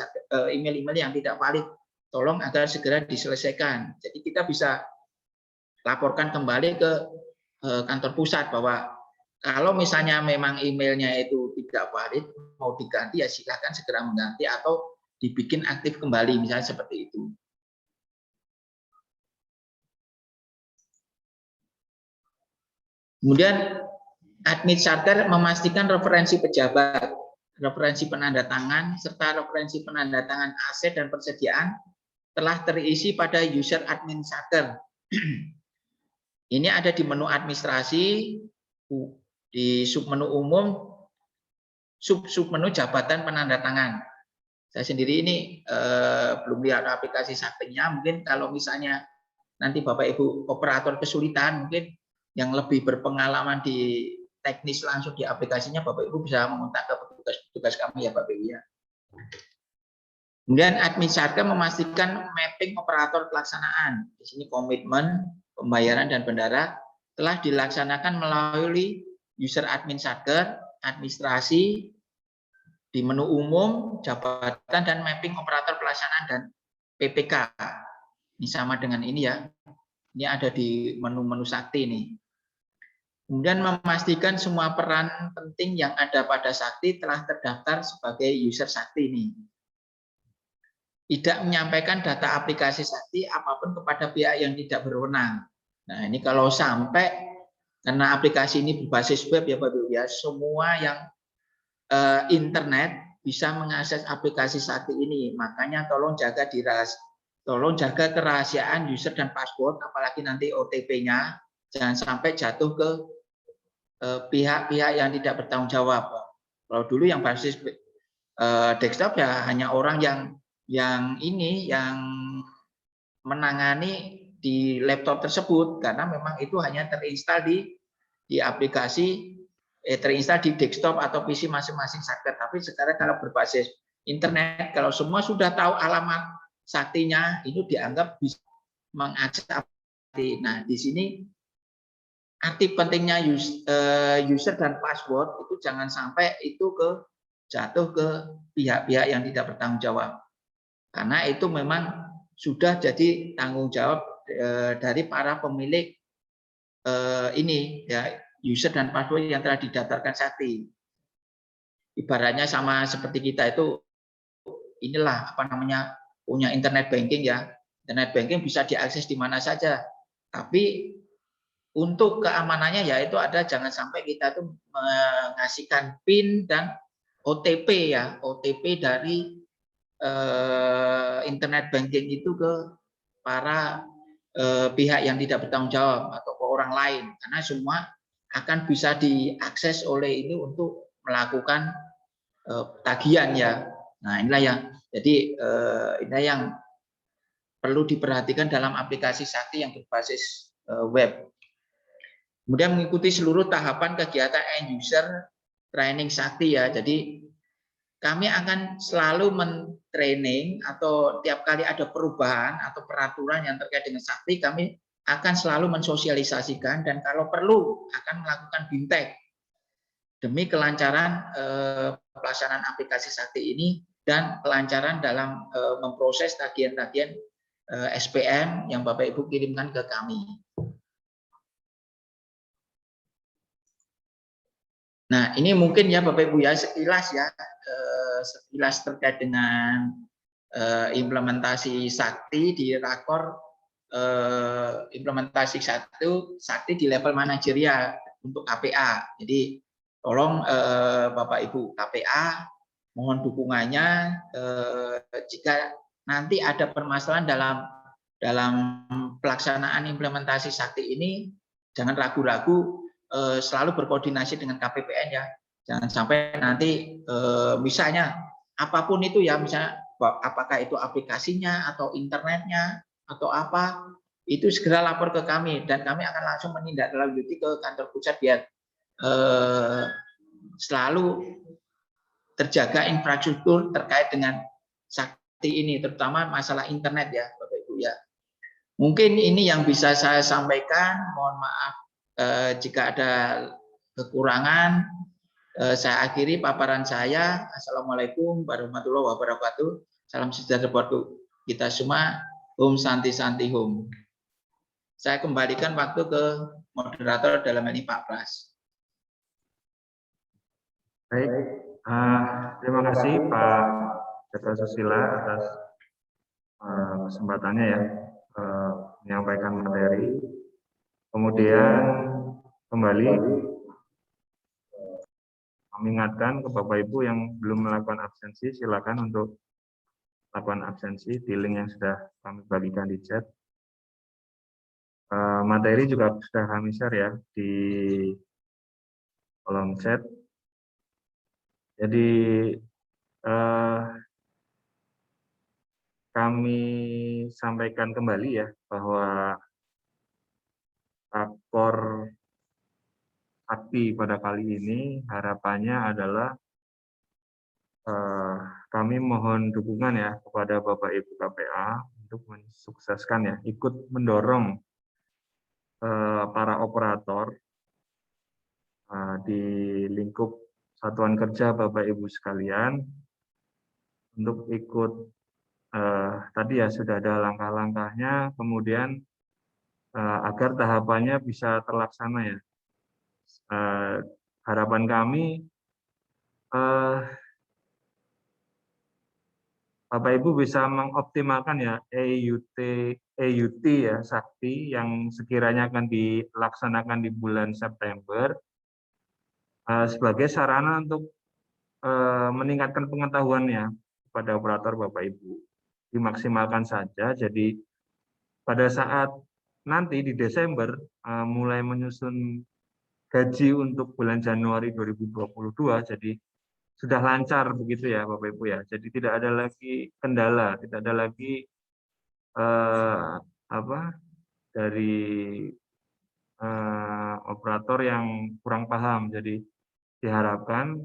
Speaker 2: email-email yang tidak valid. Tolong agar segera diselesaikan. Jadi kita bisa laporkan kembali ke kantor pusat bahwa kalau misalnya memang emailnya itu tidak valid, mau diganti ya silakan segera mengganti atau dibikin aktif kembali, misalnya seperti itu. Kemudian admin Satker memastikan referensi pejabat. referensi penandatangan, serta referensi penandatangan aset dan persediaan telah terisi pada user administrator. Ini ada di menu administrasi, di submenu umum, submenu jabatan penandatangan. Saya sendiri ini belum lihat aplikasi saktinya. Mungkin kalau misalnya nanti Bapak Ibu operator kesulitan, mungkin yang lebih berpengalaman di teknis langsung di aplikasinya, Bapak Ibu bisa mengontak ke petugas kami ya Bapak Ibu ya. Kemudian administrator memastikan mapping operator pelaksanaan. Di sini komitmen, pembayaran dan bendara telah dilaksanakan melalui user administrator, administrasi, di menu umum, jabatan dan mapping operator pelaksanaan dan PPK. Ini sama dengan ini ya. Ini ada di menu-menu sakti nih. Kemudian memastikan semua peran penting yang ada pada sakti telah terdaftar sebagai user sakti ini. Tidak menyampaikan data aplikasi sakti apapun kepada pihak yang tidak berwenang. Nah, ini kalau sampai karena aplikasi ini berbasis web ya Bapak Ibu ya, semua yang internet bisa mengakses aplikasi sakti ini. Makanya tolong jaga kerahasiaan user dan password, apalagi nanti OTP-nya jangan sampai jatuh ke pihak-pihak yang tidak bertanggung jawab. Kalau dulu yang basis desktop ya hanya orang yang menangani di laptop tersebut, karena memang itu hanya terinstal di aplikasi terinstall di desktop atau PC masing-masing sakti. Tapi sekarang kalau berbasis internet, kalau semua sudah tahu alamat saktinya, itu dianggap bisa mengakses sakti. Nah, di sini arti pentingnya user dan password itu jangan sampai itu jatuh ke pihak-pihak yang tidak bertanggung jawab. Karena itu memang sudah jadi tanggung jawab dari para pemilik ini ya, user dan password yang telah didaftarkan sakti. Ibaratnya sama seperti kita itu inilah apa namanya punya internet banking ya. Internet banking bisa diakses di mana saja. Tapi untuk keamanannya ya itu ada, jangan sampai kita tuh mengasihkan PIN dan OTP ya, OTP dari internet banking itu ke para pihak yang tidak bertanggung jawab atau ke orang lain, karena semua akan bisa diakses oleh ini untuk melakukan tagihan ya. Nah, inilah yang jadi inilah yang perlu diperhatikan dalam aplikasi sakti yang berbasis web. Kemudian mengikuti seluruh tahapan kegiatan end user training sakti ya. Jadi kami akan selalu men-training atau tiap kali ada perubahan atau peraturan yang terkait dengan sakti, kami akan selalu mensosialisasikan dan kalau perlu akan melakukan bimtek demi kelancaran pelaksanaan aplikasi sakti ini dan kelancaran dalam memproses tagihan-tagihan SPM yang Bapak Ibu kirimkan ke kami. Nah, ini mungkin ya Bapak Ibu ya sekilas ya, sekilas terkait dengan implementasi sakti di rakor implementasi sakti di level manajerial untuk KPA. Jadi tolong Bapak Ibu KPA mohon dukungannya jika nanti ada permasalahan dalam pelaksanaan implementasi sakti ini, jangan ragu-ragu selalu berkoordinasi dengan KPPN ya. Jangan sampai nanti misalnya apapun itu ya, misalnya apakah itu aplikasinya atau internetnya atau apa, itu segera lapor ke kami dan kami akan langsung menindaklanjuti ke kantor pusat biar selalu terjaga infrastruktur terkait dengan sakti ini, terutama masalah internet ya Bapak Ibu ya. Mungkin ini yang bisa saya sampaikan, mohon maaf jika ada kekurangan. Saya akhiri paparan saya. Assalamualaikum warahmatullahi wabarakatuh. Salam sejahtera buat kita semua. Om Santi Santi Hum. Saya kembalikan waktu ke moderator dalam ini Pak Pras.
Speaker 1: Baik, terima kasih Pak Dr. Susila atas kesempatannya ya menyampaikan materi. Kemudian kembali mengingatkan ke Bapak Ibu yang belum melakukan absensi, silakan untuk lakukan absensi di link yang sudah kami bagikan di chat. Materi juga sudah kami share ya di kolom chat. Jadi kami sampaikan kembali ya bahwa rakor sakti pada kali ini harapannya adalah kami mohon dukungan ya kepada Bapak Ibu KPA untuk mensukseskan ya, ikut mendorong para operator di lingkup satuan kerja Bapak Ibu sekalian untuk ikut tadi ya sudah ada langkah-langkahnya, kemudian agar tahapannya bisa terlaksana ya. Harapan kami Bapak Ibu bisa mengoptimalkan ya EUT ya Sakti yang sekiranya akan dilaksanakan di bulan September sebagai sarana untuk meningkatkan pengetahuannya kepada operator Bapak Ibu. Dimaksimalkan saja. Jadi pada saat nanti di Desember mulai menyusun gaji untuk bulan Januari 2022, jadi sudah lancar begitu ya Bapak Ibu ya. Jadi tidak ada lagi kendala, tidak ada lagi dari operator yang kurang paham. Jadi diharapkan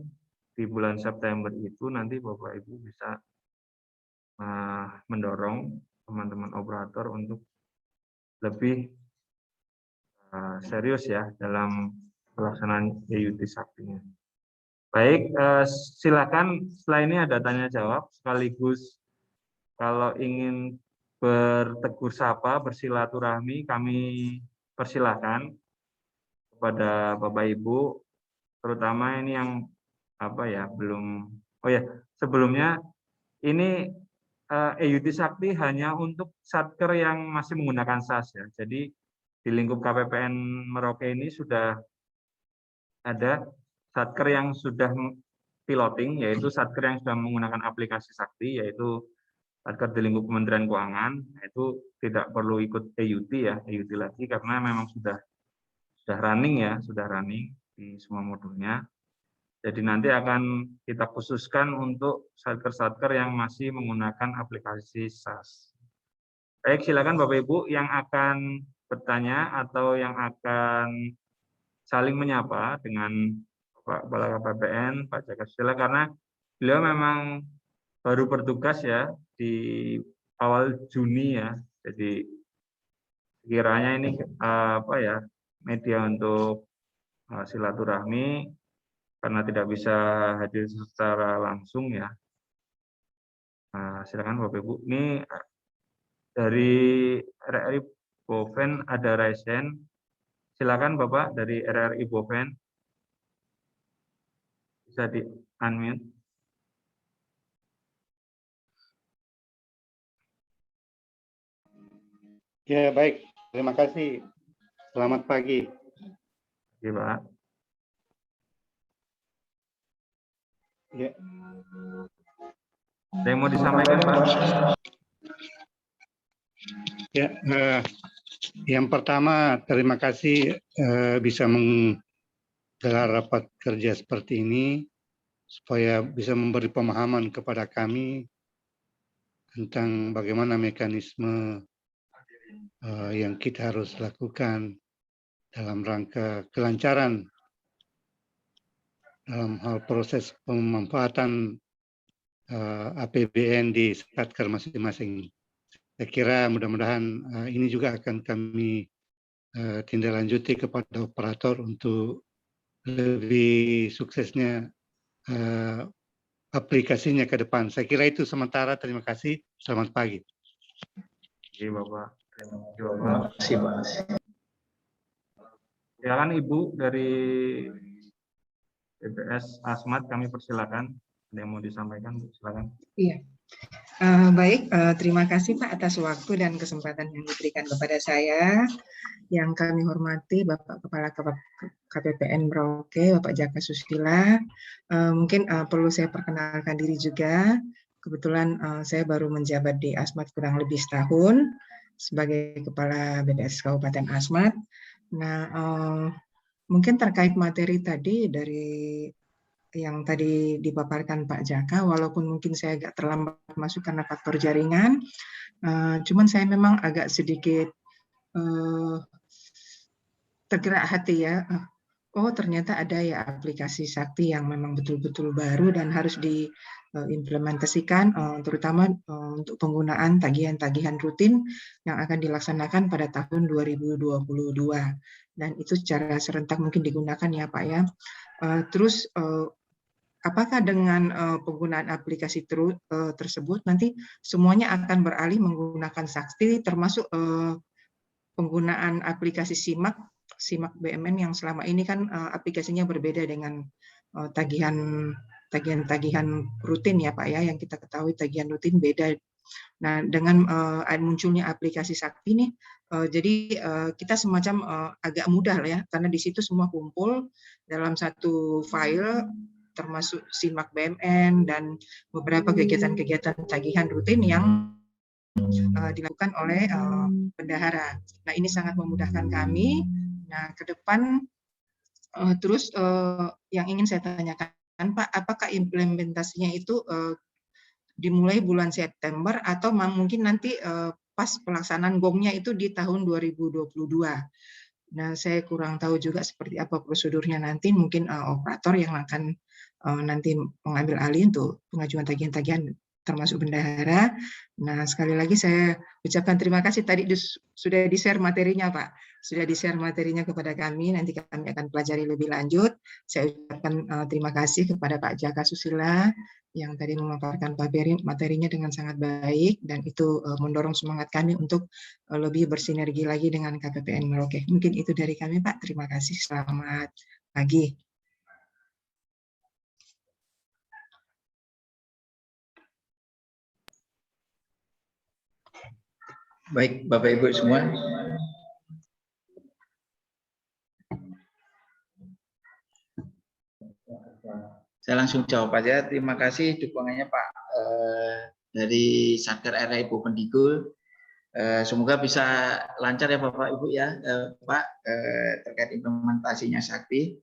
Speaker 1: di bulan September itu nanti Bapak Ibu bisa mendorong teman-teman operator untuk lebih serius ya dalam pelaksanaan EUT Saktinya. Baik, silakan setelah ini ada tanya jawab sekaligus kalau ingin bertegur sapa, bersilaturahmi, kami persilahkan kepada Bapak Ibu, terutama ini yang belum. Oh ya, sebelumnya ini EUT Sakti hanya untuk satker yang masih menggunakan SAS ya. Jadi di lingkup KPPN Merauke ini sudah ada satker yang sudah piloting, yaitu satker yang sudah menggunakan aplikasi Sakti, yaitu satker di lingkup Kementerian Keuangan, itu tidak perlu ikut EUT ya, EUT lagi karena memang sudah running ya, sudah running di semua modulnya. Jadi nanti akan kita khususkan untuk satker-satker yang masih menggunakan aplikasi SAS. Baik, silakan Bapak Ibu yang akan bertanya atau yang akan saling menyapa dengan Pak Kepala KPPN, Pak Jaka Susila, karena beliau memang baru bertugas ya di awal Juni ya. Jadi kiranya ini media untuk silaturahmi karena tidak bisa hadir secara langsung ya. Silakan Bapak Ibu. Ini dari RRI Boven ada Raisen. Silakan Bapak dari RRI Boven. Bisa di-unmute.
Speaker 3: Ya, baik. Terima kasih. Selamat pagi.
Speaker 1: Oke, Pak.
Speaker 3: Ya.
Speaker 1: Ada yang mau disampaikan, Pak?
Speaker 3: Ya, yang pertama terima kasih bisa menggelar rapat kerja seperti ini supaya bisa memberi pemahaman kepada kami tentang bagaimana mekanisme yang kita harus lakukan dalam rangka kelancaran dalam hal proses pemanfaatan APBN di satker masing-masing. Saya kira mudah-mudahan ini juga akan kami tindak lanjuti kepada operator untuk lebih suksesnya aplikasinya ke depan. Saya kira itu sementara. Terima kasih. Selamat pagi.
Speaker 1: Oke, Bapak.
Speaker 2: Terima kasih, Pak.
Speaker 1: Silakan Ibu dari BPS Asmat, kami persilakan. Ada yang mau disampaikan, silakan.
Speaker 4: Iya. Baik, terima kasih Pak atas waktu dan kesempatan yang diberikan kepada saya. Yang kami hormati Bapak Kepala KPPN Merauke, Bapak Jaka Susila. Mungkin perlu saya perkenalkan diri juga. Kebetulan saya baru menjabat di Asmat kurang lebih setahun sebagai Kepala BPS Kabupaten Asmat. Nah, mungkin terkait materi tadi dari yang tadi dipaparkan Pak Jaka, walaupun mungkin saya agak terlambat masuk karena faktor jaringan, cuman saya memang agak sedikit tergerak hati ya. Oh ternyata ada ya aplikasi Sakti yang memang betul-betul baru dan harus diimplementasikan, terutama untuk penggunaan tagihan-tagihan rutin yang akan dilaksanakan pada tahun 2022. Dan itu secara serentak mungkin digunakan ya Pak ya. Terus apakah dengan penggunaan aplikasi tersebut nanti semuanya akan beralih menggunakan Sakti, termasuk penggunaan aplikasi SIMAK BMN yang selama ini kan aplikasinya berbeda dengan tagihan rutin ya Pak ya, yang kita ketahui tagihan rutin beda. Nah dengan munculnya aplikasi Sakti ini, jadi kita semacam agak mudah lah ya, karena di situ semua kumpul dalam satu file, termasuk SIMAK BMN dan beberapa kegiatan-kegiatan tagihan rutin yang dilakukan oleh bendahara. Nah ini sangat memudahkan kami. Nah ke depan terus yang ingin saya tanyakan Pak, apakah implementasinya itu dimulai bulan September atau mungkin nanti pas pelaksanaan GOM-nya itu di tahun 2022? Nah, saya kurang tahu juga seperti apa prosedurnya nanti, mungkin operator yang akan nanti mengambil alih untuk pengajuan tagihan-tagihan termasuk bendahara. Nah, sekali lagi saya ucapkan terima kasih tadi sudah di-share materinya, Pak. Sudah di-share materinya kepada kami, nanti kami akan pelajari lebih lanjut. Saya ucapkan terima kasih kepada Pak Jaka Susila yang tadi memaparkan materinya dengan sangat baik, dan itu mendorong semangat kami untuk lebih bersinergi lagi dengan KPPN Merauke. Mungkin itu dari kami, Pak. Terima kasih. Selamat pagi.
Speaker 2: Baik, Bapak Ibu semua. Saya langsung jawab aja. Terima kasih dukungannya Pak dari Satker RI Bovendigul. Semoga bisa lancar ya Bapak Ibu ya Pak terkait implementasinya Sakti.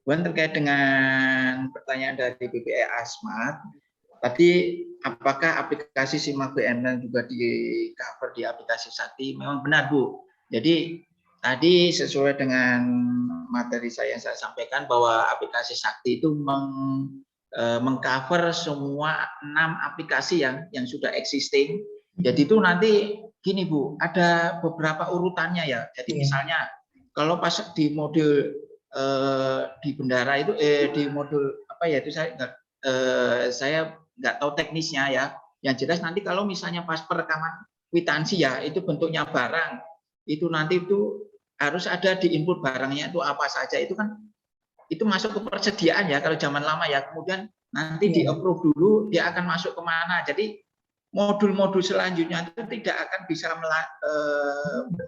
Speaker 2: Kemudian terkait dengan pertanyaan dari BPE Asmat, tadi apakah aplikasi SIMAK BMN juga di cover di aplikasi Sakti? Memang benar Bu. Jadi tadi sesuai dengan materi saya yang saya sampaikan bahwa aplikasi Sakti itu mengcover semua 6 aplikasi yang sudah existing. Jadi itu nanti gini Bu, ada beberapa urutannya ya. Jadi misalnya kalau pas di modul di bendara itu di modul apa ya itu saya nggak tahu teknisnya ya. Yang jelas nanti kalau misalnya pas perekaman kwitansi ya itu bentuknya barang, itu nanti itu harus ada di input barangnya itu apa saja, itu kan itu masuk ke persediaan ya kalau zaman lama ya, kemudian nanti di approve dulu dia akan masuk kemana. Jadi modul-modul selanjutnya itu tidak akan bisa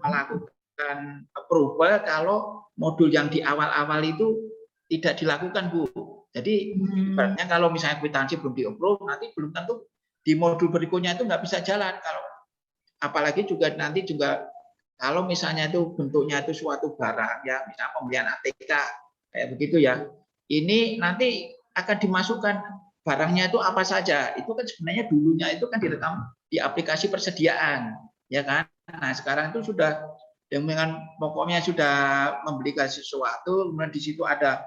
Speaker 2: melakukan approval kalau modul yang di awal-awal itu tidak dilakukan Bu. Jadi ibaratnya kalau misalnya kwitansi belum di-approve, nanti belum tentu di modul berikutnya itu nggak bisa jalan. Kalau apalagi juga nanti juga kalau misalnya itu bentuknya itu suatu barang ya, misalnya pembelian ATK kayak begitu ya, ini nanti akan dimasukkan barangnya itu apa saja. Itu kan sebenarnya dulunya itu kan direkam di aplikasi persediaan, ya kan. Nah sekarang itu sudah dengan pokoknya sudah membelikan sesuatu, kemudian di situ ada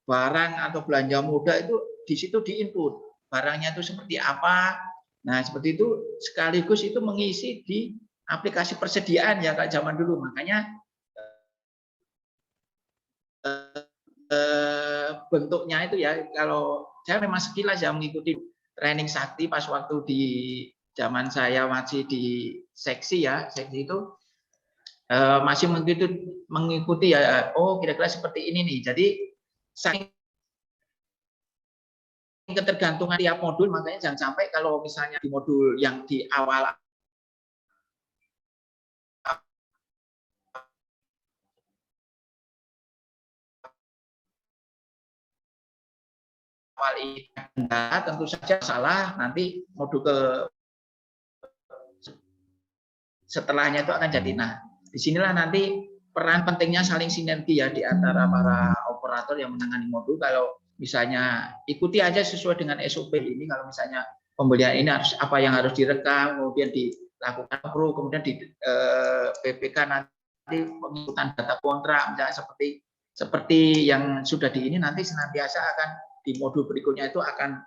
Speaker 2: barang atau belanja moda, itu di situ diinput barangnya itu seperti apa. Nah seperti itu sekaligus itu mengisi di aplikasi persediaan ya kayak zaman dulu. Makanya bentuknya itu ya, kalau saya memang sekilas ya mengikuti training Sakti pas waktu di zaman saya masih di seksi ya, seksi itu masih mengikuti ya, oh kira-kira seperti ini nih. Jadi saya ketergantungan tiap modul, makanya jangan sampai kalau misalnya di modul yang di awal ini tentu saja salah, nanti modul ke setelahnya itu akan jadi. Nah, disinilah nanti peran pentingnya saling sinergi ya di antara para operator yang menangani modul. Kalau misalnya ikuti aja sesuai dengan SOP ini, kalau misalnya pembelian ini harus apa yang harus direkam, kemudian dilakukan pro, kemudian di PPK nanti pengikutan data kontrak, misalnya seperti yang sudah di ini, nanti senantiasa akan di modul berikutnya itu akan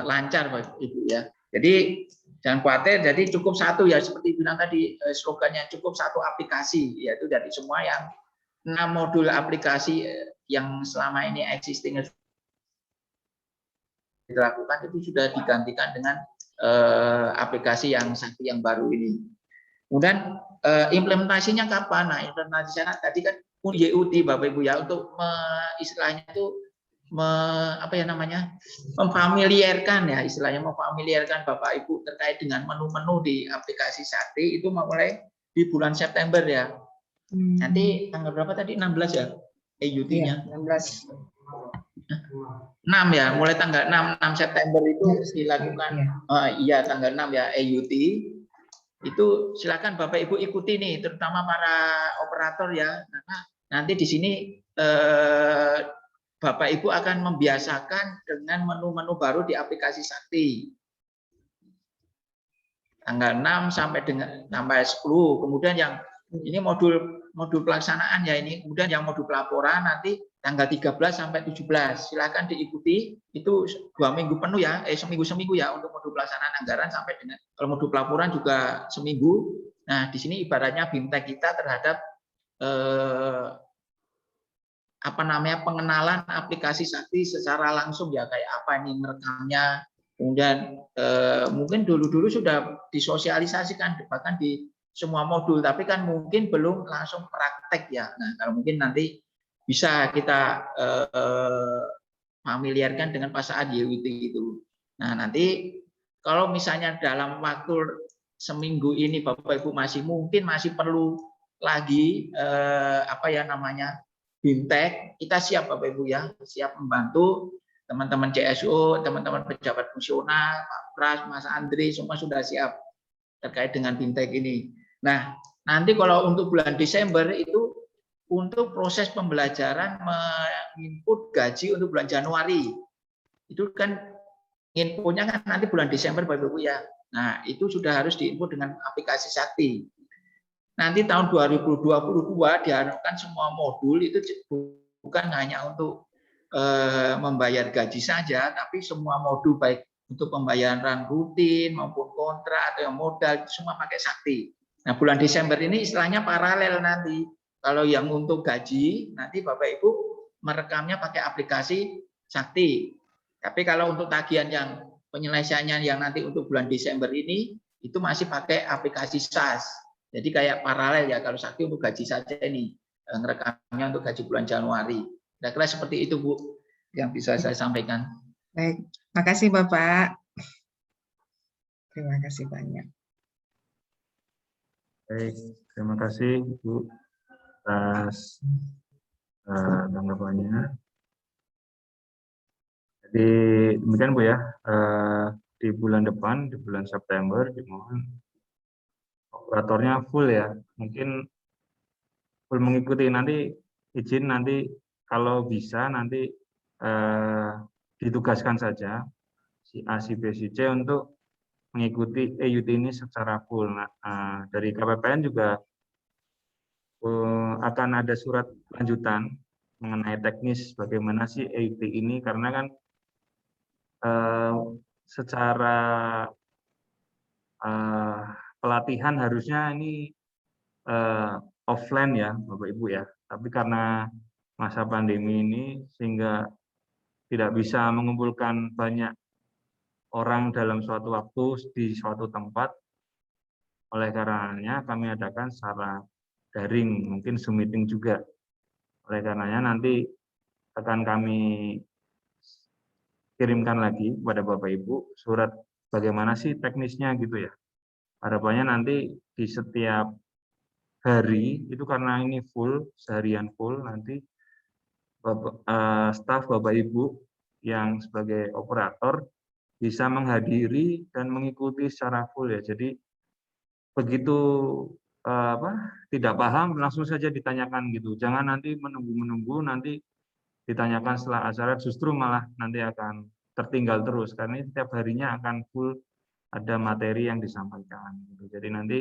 Speaker 2: lancar Bapak Ibu ya. Jadi jangan khawatir, jadi cukup satu ya, seperti bilang tadi slogannya, cukup satu aplikasi, yaitu dari semua yang 6 modul aplikasi yang selama ini existing dilakukan itu sudah digantikan dengan aplikasi yang Sakti yang baru ini. Kemudian implementasinya kapan? Nah, implementasinya tadi kan YUT Bapak Ibu ya, untuk istilahnya itu memfamiliarkan ya, istilahnya memfamiliarkan Bapak Ibu terkait dengan menu-menu di aplikasi Sakti itu mulai di bulan September ya. Nanti tanggal berapa tadi? 16 ya EUT-nya?
Speaker 4: Ya, 16.
Speaker 2: 6 ya, mulai tanggal 6 September itu dilakukan. Iya, tanggal 6 ya EUT. Itu silakan Bapak Ibu ikuti nih, terutama para operator ya. Karena nanti di sini Bapak Ibu akan membiasakan dengan menu-menu baru di aplikasi Sakti. Tanggal 6 sampai 10. Kemudian yang ini modul pelaksanaan ya ini. Kemudian yang modul pelaporan nanti tanggal 13 sampai 17. Silakan diikuti. Itu 2 minggu penuh ya, seminggu ya untuk modul pelaksanaan anggaran sampai dengan kalau modul pelaporan juga seminggu. Nah, di sini ibaratnya BIMTEK kita terhadap pengenalan aplikasi Sakti secara langsung ya, kayak apa ini merekamnya, kemudian mungkin dulu sudah disosialisasikan bahkan di semua modul, tapi kan mungkin belum langsung praktek ya. Nah, kalau mungkin nanti bisa kita familiarkan dengan pas saat YUT itu. Nah, nanti kalau misalnya dalam waktu seminggu ini Bapak Ibu masih perlu lagi BIMTEK, kita siap Bapak Ibu ya, siap membantu teman-teman CSO, teman-teman pejabat fungsional, Pak Pras, Mas Andri, semua sudah siap terkait dengan BIMTEK ini. Nah, nanti kalau untuk bulan Desember itu untuk proses pembelajaran menginput gaji untuk bulan Januari. Itu kan infonya kan nanti bulan Desember Bapak Ibu ya. Nah, itu sudah harus diinput dengan aplikasi Sakti. Nanti tahun 2022 diharapkan semua modul itu bukan hanya untuk membayar gaji saja, tapi semua modul baik untuk pembayaran rutin maupun kontrak atau yang modal semua pakai Sakti. Nah, bulan Desember ini istilahnya paralel nanti. Kalau yang untuk gaji nanti Bapak Ibu merekamnya pakai aplikasi Sakti. Tapi kalau untuk tagihan yang penyelesaiannya yang nanti untuk bulan Desember ini itu masih pakai aplikasi SAS. Jadi kayak paralel ya, kalau Sakti untuk gaji saja ini, ngerekamnya untuk gaji bulan Januari. Kira-kira seperti itu Bu, yang bisa saya sampaikan.
Speaker 4: Baik, makasih Bapak. Terima kasih banyak.
Speaker 1: Baik, terima kasih Bu atas tanggapannya. Jadi demikian Bu ya, di bulan depan, di bulan September, dimohon operatornya full ya, mungkin full mengikuti, nanti izin nanti kalau bisa nanti ditugaskan saja si A, si B, si C untuk mengikuti EUT ini secara full. Nah, dari KPPN juga akan ada surat lanjutan mengenai teknis bagaimana sih EUT ini, karena kan secara pelatihan harusnya ini offline ya Bapak Ibu ya, tapi karena masa pandemi ini sehingga tidak bisa mengumpulkan banyak orang dalam suatu waktu di suatu tempat, oleh karenanya kami adakan secara daring, mungkin Zoom meeting juga. Oleh karenanya nanti akan kami kirimkan lagi kepada Bapak Ibu surat bagaimana sih teknisnya gitu ya. Harapannya nanti di setiap hari itu karena ini full, seharian full, nanti staf Bapak Ibu yang sebagai operator bisa menghadiri dan mengikuti secara full ya. Jadi begitu tidak paham langsung saja ditanyakan gitu. Jangan nanti menunggu-menunggu nanti ditanyakan setelah acara, justru malah nanti akan tertinggal terus karena setiap harinya akan full ada materi yang disampaikan gitu. Jadi nanti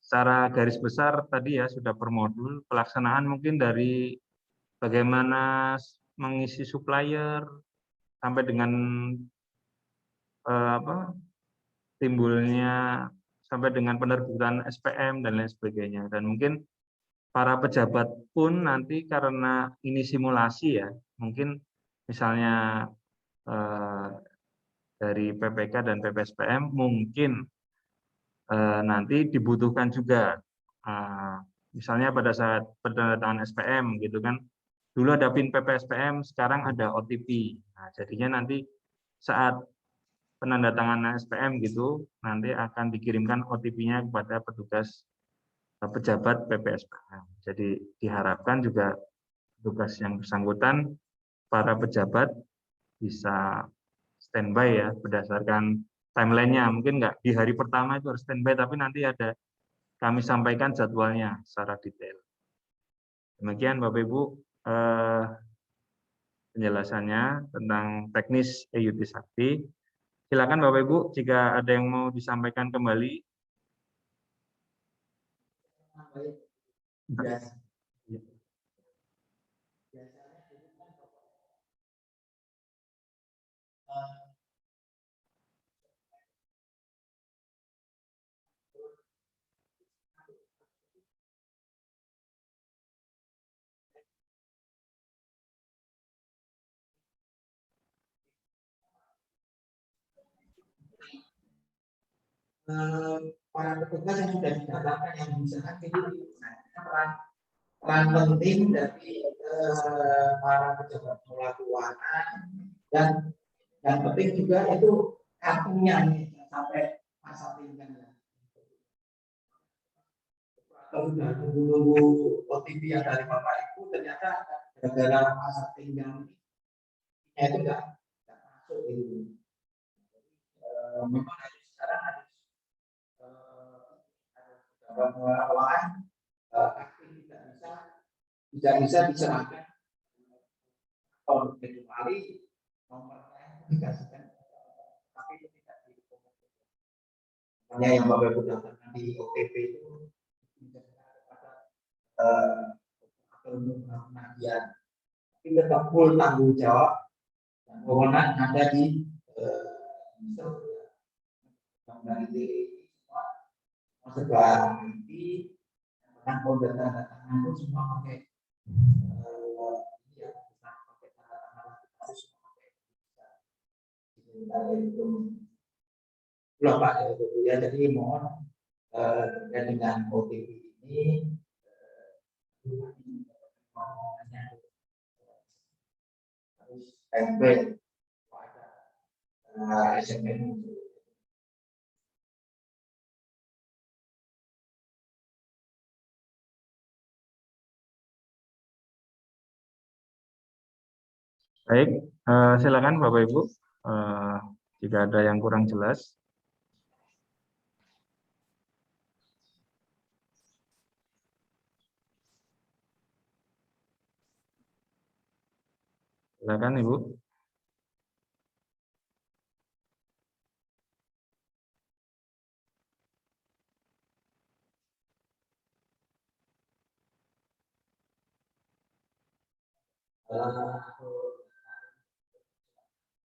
Speaker 1: secara garis besar tadi ya sudah per modul, pelaksanaan mungkin dari bagaimana mengisi supplier sampai dengan timbulnya sampai dengan penerbitan SPM dan lain sebagainya. Dan mungkin para pejabat pun nanti karena ini simulasi ya, mungkin misalnya dari PPK dan PPSPM mungkin nanti dibutuhkan juga misalnya pada saat penandatangan SPM gitu kan, dulu ada PIN PPSPM, sekarang ada OTP. Nah, jadinya nanti saat penandatangan SPM gitu, nanti akan dikirimkan OTP-nya kepada petugas pejabat PPSPM. Jadi diharapkan juga tugas yang bersangkutan, para pejabat bisa standby ya berdasarkan timeline-nya. Mungkin nggak di hari pertama itu harus standby, tapi nanti ada kami sampaikan jadwalnya secara detail. Demikian Bapak Ibu penjelasannya tentang teknis EUT Sakti. Silakan Bapak Ibu jika ada yang mau disampaikan kembali.
Speaker 2: Para petugas yang sudah didapatkan yang bisa aktif peran penting dari para pejabat pengelola keuangan dan yang penting juga itu kartunya nih sampai masa tinggal. Kalau sudah tunggu OTP yang dari Bapak Ibu ternyata gara-gara masa tinggal ini itu enggak masuk gitu. Memang harus sekarang harus pengelola keuangan aktif tidak bisa diserahkan atau kecuali nomornya dikasihkan tapi itu tidak dikomunikasikan. Hanya yang Bapak Ibu daftarkan di OTP itu kepada untuk penagihan, tapi tetap full tanggung jawab dan wewenang ada di dari semua sebar nanti tentang data pun semua pakai Pak ya, jadi mohon dengan OTP ini harus tempel pada SMN.
Speaker 1: Baik, silakan Bapak Ibu jika ada yang kurang jelas. Silakan Ibu.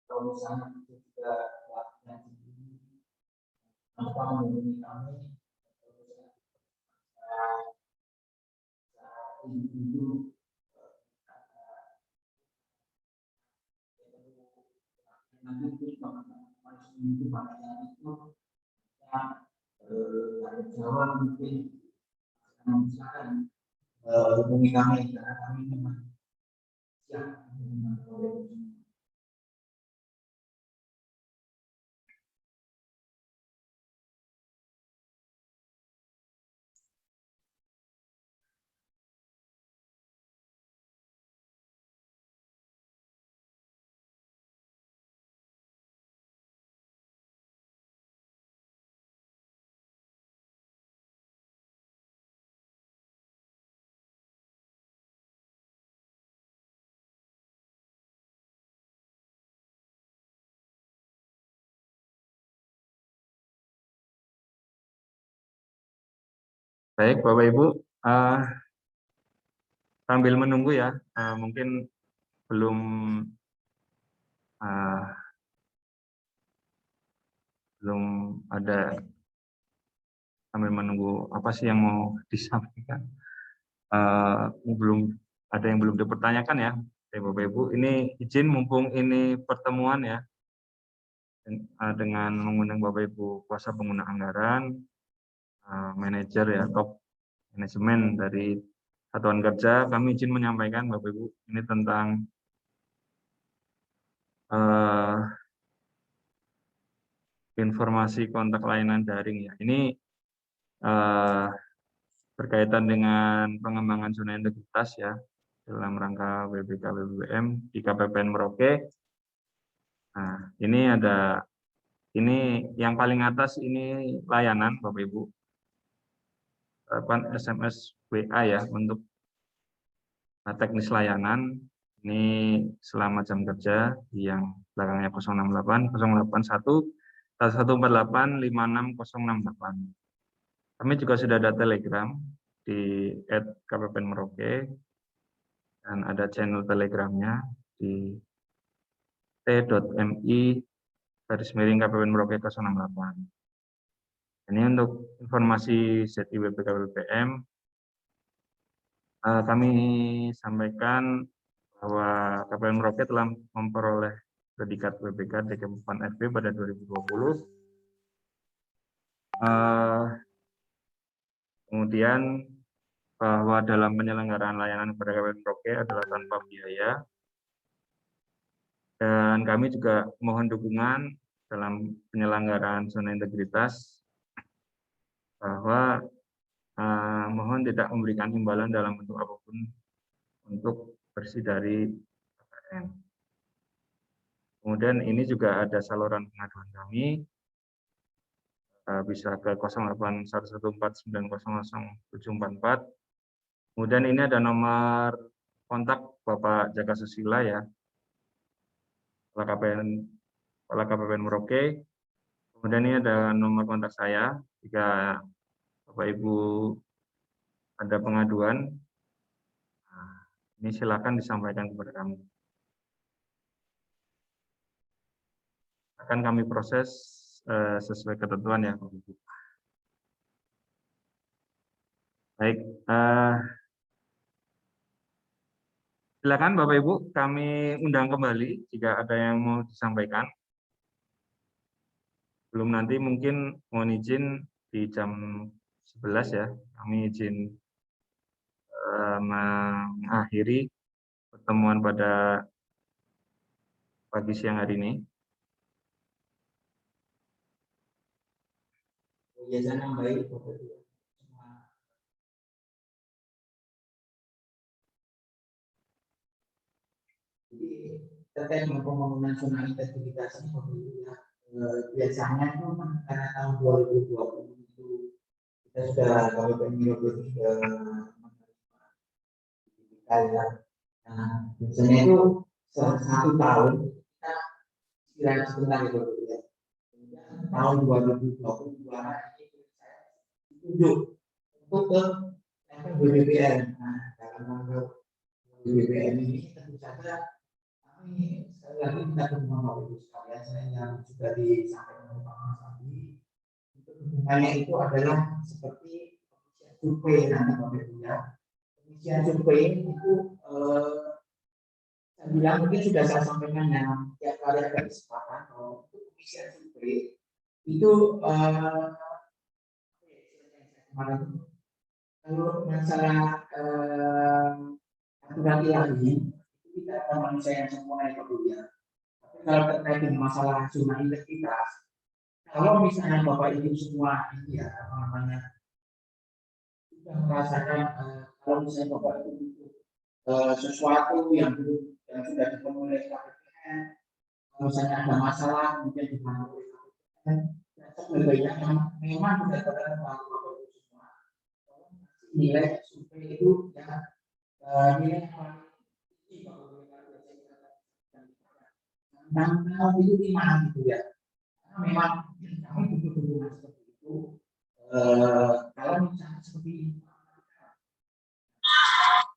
Speaker 2: Kalau misalnya itu juga yang apa menghubungi kami individu nanti itu Jawa mungkin misalkan hubungi kami karena kami memang siap
Speaker 1: Baik, Bapak Ibu, sambil menunggu ya, mungkin belum belum ada, sambil menunggu apa sih yang mau disampaikan. Belum ada yang belum dipertanyakan ya, Bapak Ibu. Ini izin mumpung ini pertemuan ya, dengan mengundang Bapak Ibu kuasa pengguna anggaran, manajer ya, top manajemen dari satuan kerja, kami izin menyampaikan Bapak Ibu ini tentang informasi kontak layanan daring ya. Ini berkaitan dengan pengembangan zona integritas ya dalam rangka WBK WBM di KPPN Merauke. Nah, ini yang paling atas ini layanan Bapak Ibu. SMS WA ya untuk teknis layanan. Ini selama jam kerja yang belakangnya 068 081 1148 56068. Kami juga sudah ada Telegram di @kppn Merauke dan ada channel Telegramnya di t.mi/kppn Merauke 068. Ini untuk informasi ZIWBK BPM. Kami sampaikan bahwa KPPN Merauke telah memperoleh predikat WBK DKM4FB pada 2020. Kemudian bahwa dalam penyelenggaraan layanan kepada KPPN Merauke adalah tanpa biaya. Dan kami juga mohon dukungan dalam penyelenggaraan zona integritas bahwa mohon tidak memberikan imbalan dalam bentuk apapun untuk bersih dari KPPN. Kemudian ini juga ada saluran pengaduan kami, bisa ke 081149000744. Kemudian ini ada nomor kontak Bapak Jaka Susila ya, Kepala KPPN Merauke. Kemudian ini ada nomor kontak saya, jika Bapak Ibu ada pengaduan, ini silakan disampaikan kepada kami. Akan kami proses sesuai ketentuan ya, Bapak Ibu. Baik, silakan Bapak Ibu, kami undang kembali jika ada yang mau disampaikan. Belum nanti mungkin mohon izin di jam 11 ya, kami izin mengakhiri pertemuan pada pagi siang hari ini.
Speaker 2: Biasanya baik. Jadi terkait dengan pembangunan zona integritas ini biasanya itu karena tahun 2020 itu kita sudah KPPN Merauke sudah menerima. Nah, biasanya itu satu tahun kita istirahat sebentar itu ya. Tahun 2022 ini saya ditunjuk untuk ke level BBPN. Nah, dalam rangka BBPN ini tentu saja kami sekali lagi minta dukungan Bapak Ibu sekalian, saya yang sudah disampaikan oleh Pak Mas Adi. Untuk dukungannya itu adalah seperti survei nanti Bapak Ibu ya. Pengisian survei itu saya bilang mungkin sudah saya sampaikan yang tiap kali ada kesempatan bahwa untuk pengisian survei itu kalau masalah aturan ilahi itu tidak ada manusia yang sempurna yang ya. Tapi kalau terkait dengan masalah zona integritas, kalau misalnya Bapak Ibu semua ini ya apa namanya sudah merasakan kalau misalnya Bapak Ibu sesuatu yang sudah dipenuhi oleh KPPN, kalau misalnya ada masalah kemudian dibantu oleh KPPN, sebenarnya memang sudah terkait Bapak Ibu semua. Nilai survei itu ya nilai yang paling itu di mana gitu ya. Karena memang kami butuh dukungan seperti itu. Kalau kalau misalnya seperti ini,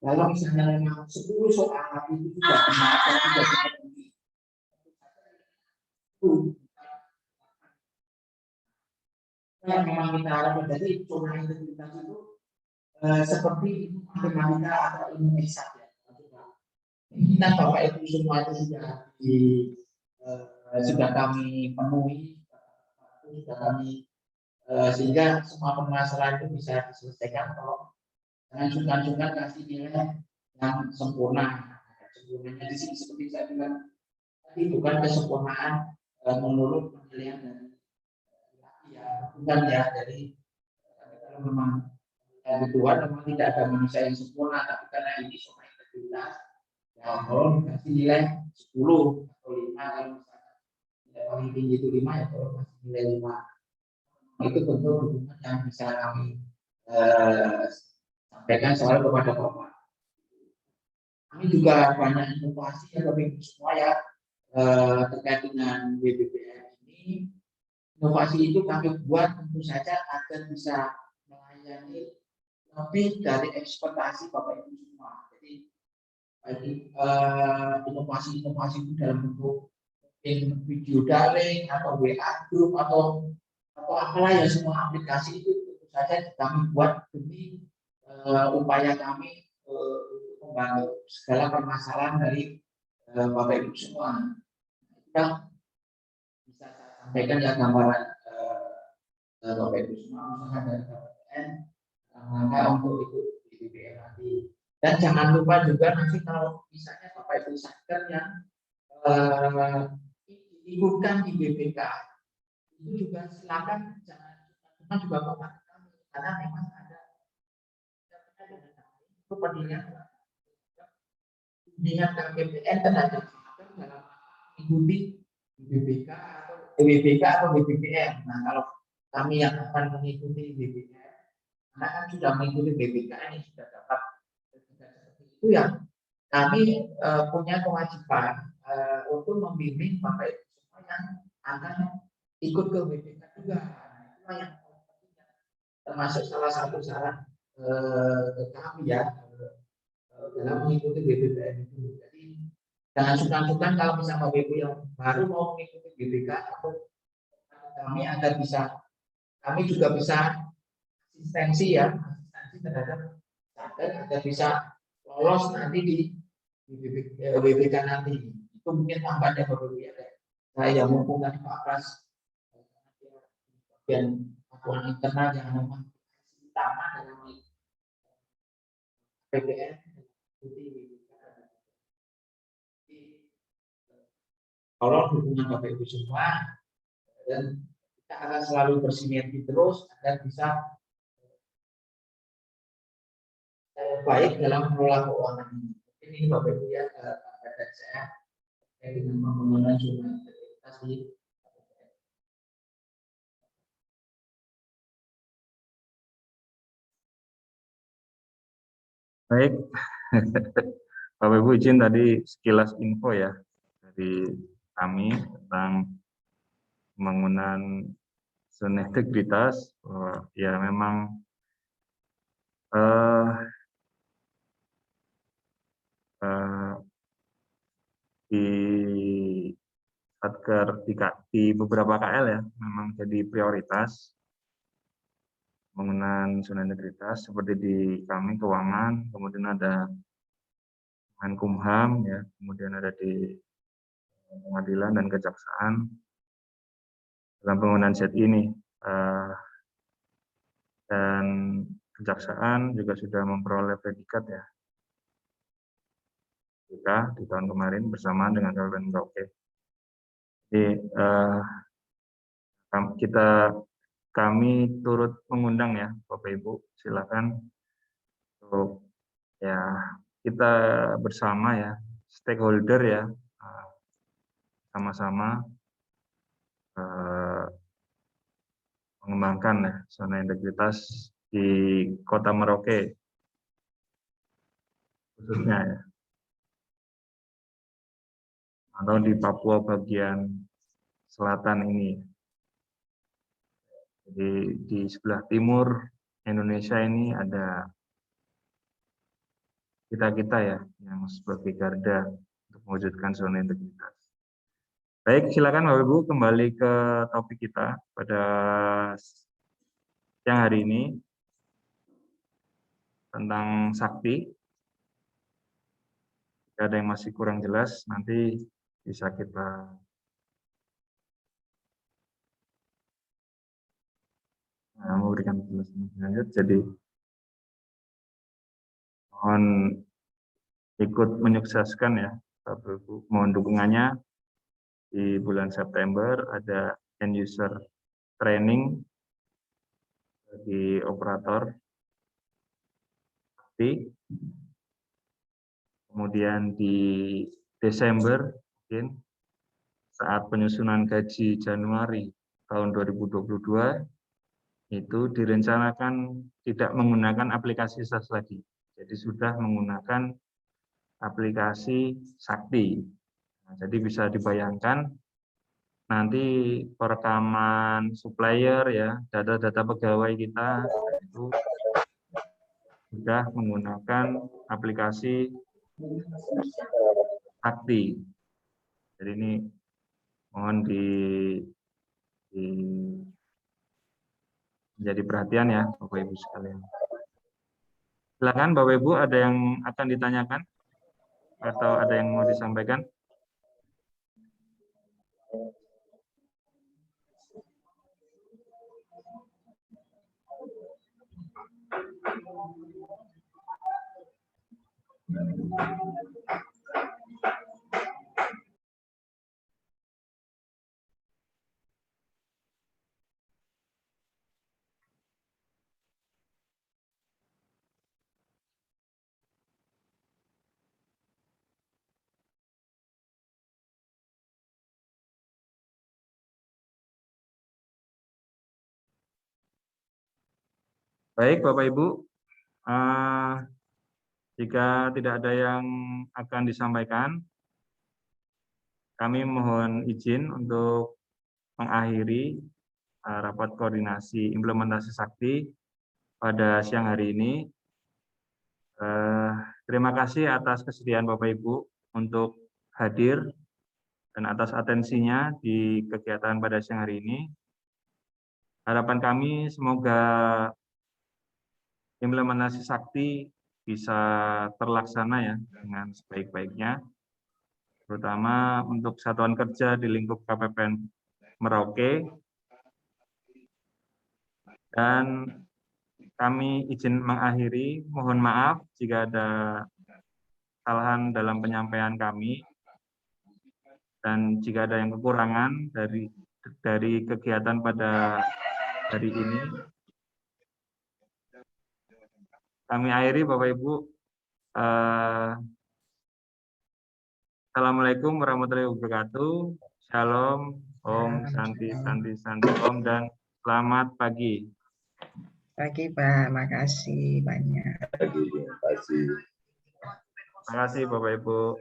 Speaker 2: kalau misalnya memang 10 soal itu juga benar atau tidak dipenuhi, itu yang memang kita harapkan. Jadi zona integritas itu seperti matematika atau ilmu eksak ya. Kita Bapak Ibu semua itu sudah kami penuhi, sudah kami sehingga semua permasalahan itu bisa diselesaikan kalau jangan sungkan-sungkan kasih nilai yang sempurna. Sempurnanya di sini seperti saya bilang tadi bukan kesempurnaan menurut penilaian dari ya, bukan ya. Jadi kalau memang Tuhan memang tidak ada manusia yang sempurna, tapi karena ini semua integritas, ya kalau dikasih nilai 10 atau 5, kalau misalnya nilai paling tinggi itu 5, ya kalau kasih nilai 5. Itu tentu dukungan yang bisa kami sampaikan selalu kepada Bapak. Kami juga banyak inovasi ya Bapak Ibu semua ya terkait dengan WBBM ini. Inovasi itu kami buat tentu saja agar bisa melayani lebih dari ekspektasi Bapak Ibu semua. Jadi inovasi-inovasi itu dalam bentuk video daring atau WA group atau apalah ya, semua aplikasi itu tentu saja kami buat demi upaya kami membantu segala permasalahan dari Bapak Ibu semua. Kita bisa saya sampaikan ya gambaran Bapak Ibu semua, misalnya dari KPN rangka untuk ikut di BBM nanti. Dan jangan lupa juga nanti kalau misalnya Bapak Ibu sadar yang ikutkan di BPK itu juga silakan, jangan juga Bapak kami, karena memang ada itu pendidikan KPPN terhadap dalam mengikuti BPK atau BPPM. Nah, kalau kami yang akan mengikuti BPM, karena kan sudah mengikuti BPK ini sudah dapat seperti itu ya, kami punya kewajiban untuk membimbing Bapak Ibu semua yang akan ikut ke BPK juga. Nah, itulah yang termasuk salah satu syarat kami ya dalam mengikuti BPPM itu. Jadi jangan sungkan-sungkan kalau misalnya Bapak Ibu yang baru mau mengikuti BPK atau kami agar bisa, kami juga bisa asistensi terhadap agar bisa lolos nanti di BPK nanti. Itu mungkin tambahan ya Bapak Ibu ya. Saya mumpung tadi Pak Pras bagian laporan internal yang memang utama dalam PPN tolong dukungan Bapak Ibu semua, dan kita akan selalu bersinergi terus agar bisa baik dalam mengelola keuangan ini. Ini Bapak Ibu ya, dari saya dengan pembangunan zona integritas di
Speaker 1: Baik, Bapak Ibu izin tadi sekilas info ya dari kami tentang pembangunan zona integritas. Ya memang di Satker di beberapa KL ya memang jadi prioritas pembangunan zona integritas, seperti di kami keuangan, kemudian ada Menkumham ya, kemudian ada di pengadilan dan kejaksaan dalam pembangunan set ini, dan kejaksaan juga sudah memperoleh predikat ya kita di tahun kemarin bersamaan dengan Kabupaten Merauke. Jadi kami turut mengundang ya Bapak Ibu, silakan untuk ya kita bersama ya stakeholder ya sama-sama mengembangkan ya zona integritas di Kota Merauke khususnya ya, atau di Papua bagian selatan ini. Jadi di sebelah timur Indonesia ini ada kita ya yang sebagai garda untuk mewujudkan zona integritas. Baik, silakan Bapak Ibu kembali ke topik kita pada siang hari ini tentang sakti. Jika ada yang masih kurang jelas, nanti bisa kita memberikan penjelasan lanjut. Jadi mohon ikut menyukseskan ya Bapak Ibu, mohon dukungannya. Di bulan September ada end user training bagi operator sakti. Kemudian di Desember mungkin saat penyusunan gaji Januari tahun 2022 itu direncanakan tidak menggunakan aplikasi SAS lagi. Jadi sudah menggunakan aplikasi Sakti. Nah, jadi bisa dibayangkan nanti perekaman supplier ya, data-data pegawai kita itu sudah menggunakan aplikasi Sakti. Jadi ini mohon menjadi perhatian ya Bapak Ibu sekalian. Silakan Bapak Ibu, ada yang akan ditanyakan atau ada yang mau disampaikan? Baik Bapak Ibu, jika tidak ada yang akan disampaikan, kami mohon izin untuk mengakhiri rapat koordinasi implementasi Sakti pada siang hari ini. Terima kasih atas kesediaan Bapak Ibu untuk hadir dan atas atensinya di kegiatan pada siang hari ini. Harapan kami semoga implementasi Sakti bisa terlaksana ya dengan sebaik-baiknya, terutama untuk satuan kerja di lingkup KPPN Merauke. Dan kami izin mengakhiri, mohon maaf jika ada kesalahan dalam penyampaian kami dan jika ada yang kekurangan dari kegiatan pada hari ini. Kami akhiri Bapak Ibu. Assalamualaikum warahmatullahi wabarakatuh. Shalom, Om, Santi, Santi, Santi, Om, dan selamat pagi.
Speaker 4: Pagi Pak, makasih banyak.
Speaker 5: Terima kasih.
Speaker 1: Terima kasih Bapak Ibu.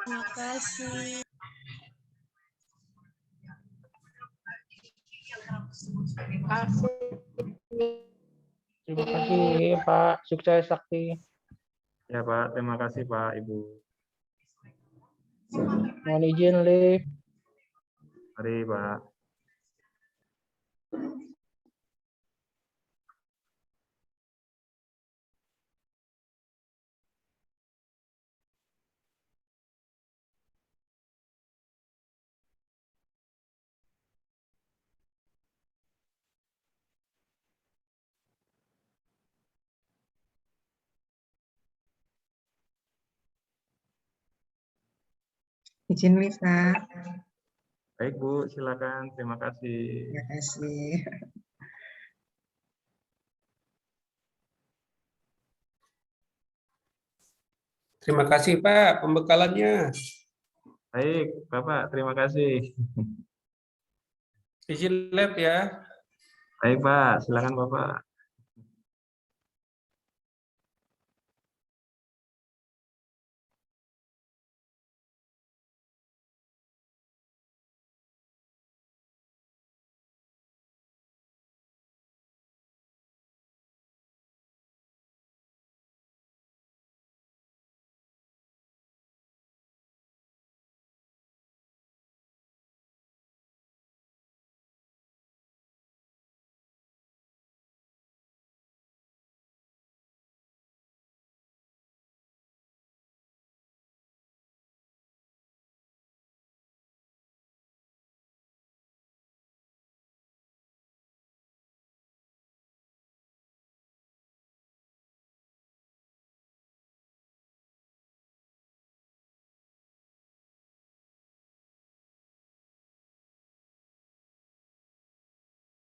Speaker 6: Terima kasih.
Speaker 7: Terima kasih Pak, sukses Sakti.
Speaker 1: Ya Pak, terima kasih Pak Ibu.
Speaker 7: Mohon izin live.
Speaker 1: Mari Pak.
Speaker 4: Izin live Pak.
Speaker 1: Baik Bu, silakan. Terima kasih.
Speaker 4: Terima kasih.
Speaker 8: Terima kasih Pak pembekalannya.
Speaker 1: Baik Bapak, terima kasih.
Speaker 8: Izin lab ya.
Speaker 1: Baik Pak, silakan Bapak.